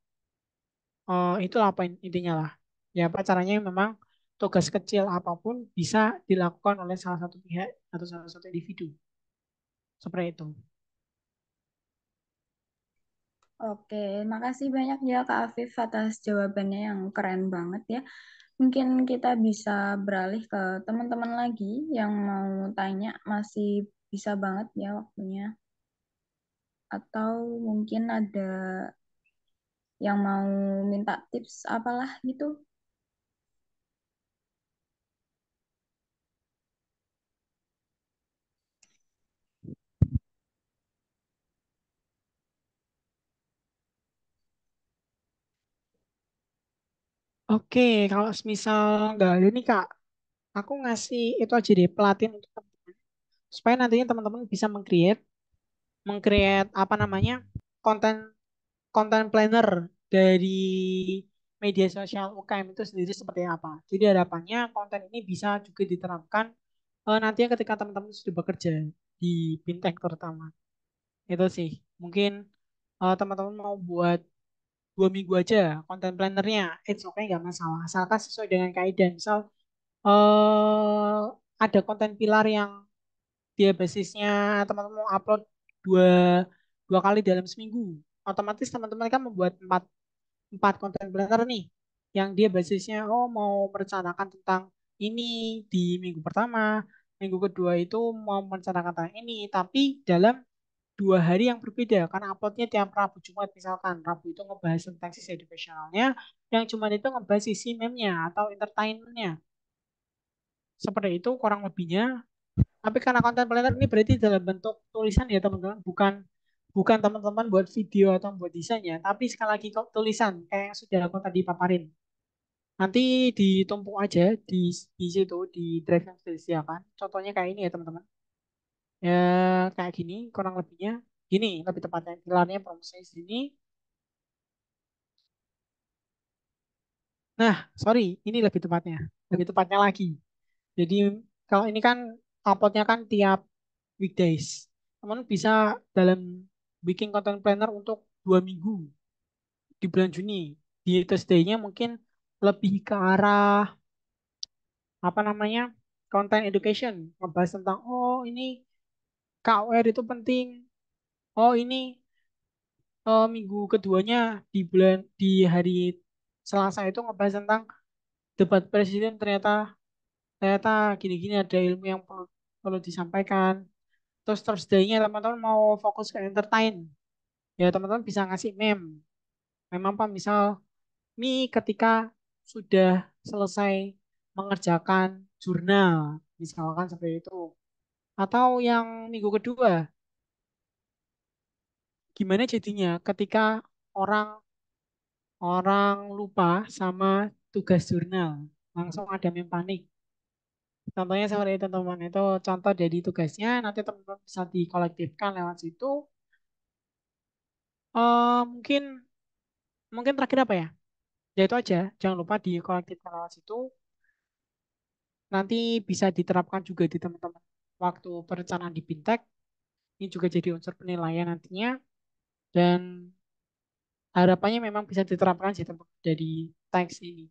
itulah apa intinya lah. Ya apa caranya memang tugas kecil apapun bisa dilakukan oleh salah satu pihak atau salah satu individu. Seperti itu. Oke, makasih banyak ya Kak Afif atas jawabannya yang keren banget ya. Mungkin kita bisa beralih ke teman-teman lagi yang mau tanya, masih bisa banget ya waktunya. Atau mungkin ada yang mau minta tips apalah gitu. Oke, kalau misal nggak ada nih Kak, aku ngasih itu aja deh pelatihan untuk teman-teman supaya nantinya teman-teman bisa meng-create apa namanya konten konten planner dari media sosial UKM itu sendiri seperti apa. Jadi harapannya konten ini bisa juga diterapkan nantinya ketika teman-teman sudah bekerja di fintech terutama. Itu sih. Mungkin teman-teman mau buat 2 minggu aja konten plannernya, it's okay nggak masalah. Asalkan sesuai dengan kaidah. Misal ada konten pilar yang dia basisnya teman-teman mau upload dua dua kali dalam seminggu, otomatis teman-teman kan membuat empat konten planner nih yang dia basisnya oh mau merencanakan tentang ini di minggu pertama, minggu kedua itu mau merencanakan tentang ini, tapi dalam 2 hari yang berbeda karena uploadnya tiap Rabu Jumat misalkan Rabu itu ngebahas tentang sisi educationalnya, yang Jumat itu ngebahas sisi meme-nya atau entertainment-nya, seperti itu kurang lebihnya. Tapi karena konten planner ini berarti dalam bentuk tulisan ya teman-teman, bukan bukan teman-teman buat video atau buat desainnya, tapi sekali lagi kok tulisan kayak yang sudah aku tadi paparin. Nanti ditumpuk aja di situ di drive yang sudah disediakan. Contohnya kayak ini ya teman-teman. Ya kayak gini kurang lebihnya. Gini lebih tepatnya pilarnya promosinya di sini. Nah, sorry, ini lebih tepatnya. Lebih tepatnya lagi. Jadi kalau ini kan uploadnya kan tiap weekdays. Teman bisa dalam bikin content planner untuk 2 minggu di bulan Juni. Di Thursday-nya mungkin lebih ke arah apa namanya content education, ngebahas tentang oh ini KOR itu penting. Oh ini minggu keduanya di hari Selasa itu ngebahas tentang debat presiden ternyata ternyata gini-gini ada ilmu yang perlu perlu disampaikan. Terus Thursday-nya teman-teman mau fokus ke entertain, ya teman-teman bisa ngasih meme. Memang Pak misal ketika sudah selesai mengerjakan jurnal, misalkan seperti itu. Atau yang minggu kedua, gimana jadinya ketika orang orang lupa sama tugas jurnal, langsung ada meme panik. Contohnya seperti itu teman-teman, itu contoh dari tugasnya, nanti teman-teman bisa dikolektifkan lewat situ. Mungkin mungkin terakhir apa ya? Ya itu aja, jangan lupa dikolektifkan lewat situ. Nanti bisa diterapkan juga di teman-teman waktu perencanaan di fintech. Ini juga jadi unsur penilaian nantinya dan harapannya memang bisa diterapkan sih teman jadi teks ini.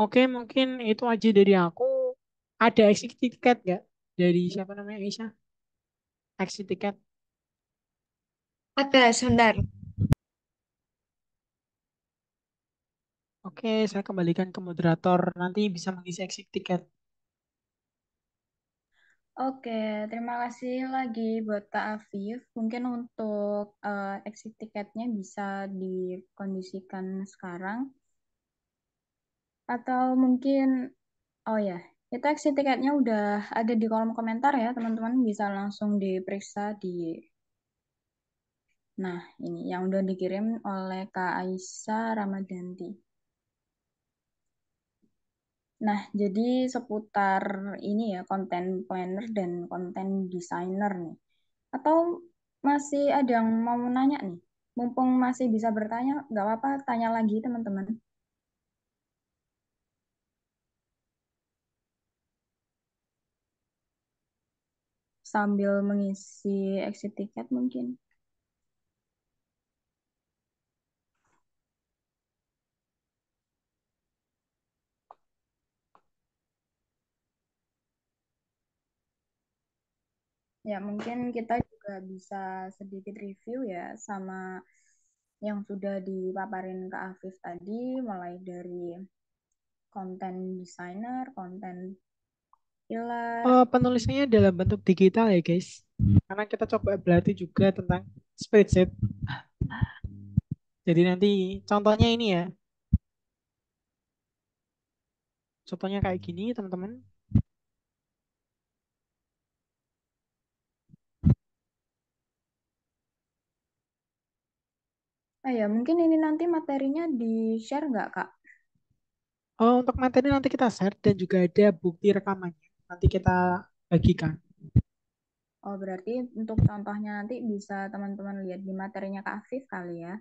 Oke, mungkin itu aja dari aku. Ada exit ticket nggak dari siapa namanya Aisyah? Exit ticket. Ada, sebentar. Oke, saya kembalikan ke moderator. Nanti bisa mengisi exit ticket. Oke, terima kasih lagi buat Kak Afif. Mungkin untuk exit tiketnya bisa dikondisikan sekarang. Atau mungkin, oh ya, itu exit tiketnya udah ada di kolom komentar ya, teman-teman. Bisa langsung diperiksa di, nah ini yang udah dikirim oleh Kak Aisyah Ramadanti. Nah, jadi seputar ini ya, konten planner dan konten designer nih. Atau masih ada yang mau nanya nih? Mumpung masih bisa bertanya, nggak apa-apa, tanya lagi teman-teman. Sambil mengisi exit tiket mungkin. Ya, mungkin kita juga bisa sedikit review ya sama yang sudah dipaparin Kak Afif tadi, mulai dari konten designer, konten pilar. Penulisannya dalam bentuk digital ya guys. Karena kita coba berarti juga tentang spreadsheet. Jadi nanti contohnya ini ya. Contohnya kayak gini teman-teman. Ya, mungkin ini nanti materinya di-share nggak, Kak? Untuk materi nanti kita share dan juga ada bukti rekamannya. Nanti kita bagikan. Oh, berarti untuk contohnya nanti bisa teman-teman lihat di materinya Kak Afif kali ya.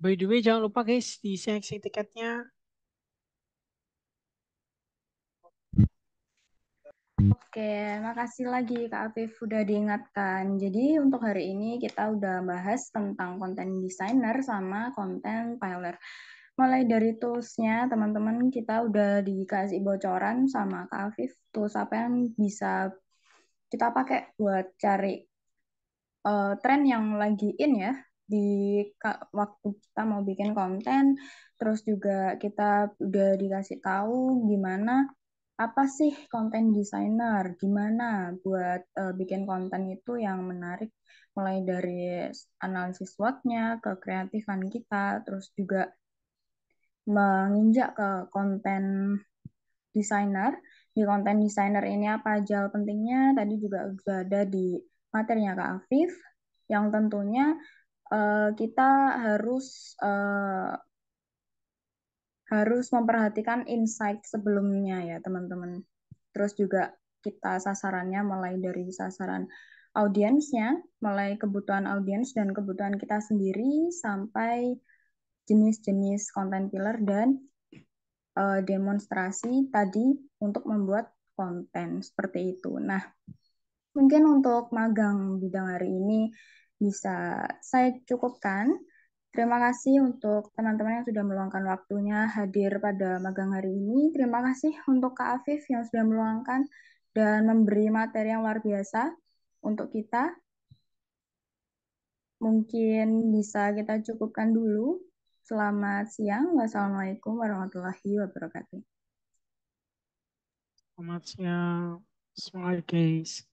By the way, jangan lupa guys di seksi tiketnya. Oke, makasih lagi Kak Afif udah diingatkan. Jadi untuk hari ini kita udah bahas tentang konten designer sama konten filer. Mulai dari toolsnya, teman-teman kita udah dikasih bocoran sama Kak Afif, tools apa yang bisa kita pakai buat cari tren yang lagi in ya di waktu kita mau bikin konten. Terus juga kita udah dikasih tahu gimana apa sih konten designer, gimana buat bikin konten itu yang menarik, mulai dari analisis SWOT-nya ke kreatifan kita, terus juga menginjak ke konten designer. Di konten designer ini apa aja pentingnya, tadi juga sudah ada di materinya Kak Afif, yang tentunya kita harus uh, harus memperhatikan insight sebelumnya ya teman-teman. Terus juga kita sasarannya, mulai dari sasaran audiensnya, mulai kebutuhan audiens dan kebutuhan kita sendiri, sampai jenis-jenis konten pillar dan demonstrasi tadi untuk membuat konten seperti itu. Nah, mungkin untuk magang bidang hari ini bisa saya cukupkan. Terima kasih untuk teman-teman yang sudah meluangkan waktunya hadir pada magang hari ini. Terima kasih untuk Kak Afif yang sudah meluangkan dan memberi materi yang luar biasa untuk kita. Mungkin bisa kita cukupkan dulu. Selamat siang. Wassalamualaikum warahmatullahi wabarakatuh. Selamat siang. Semangat guys.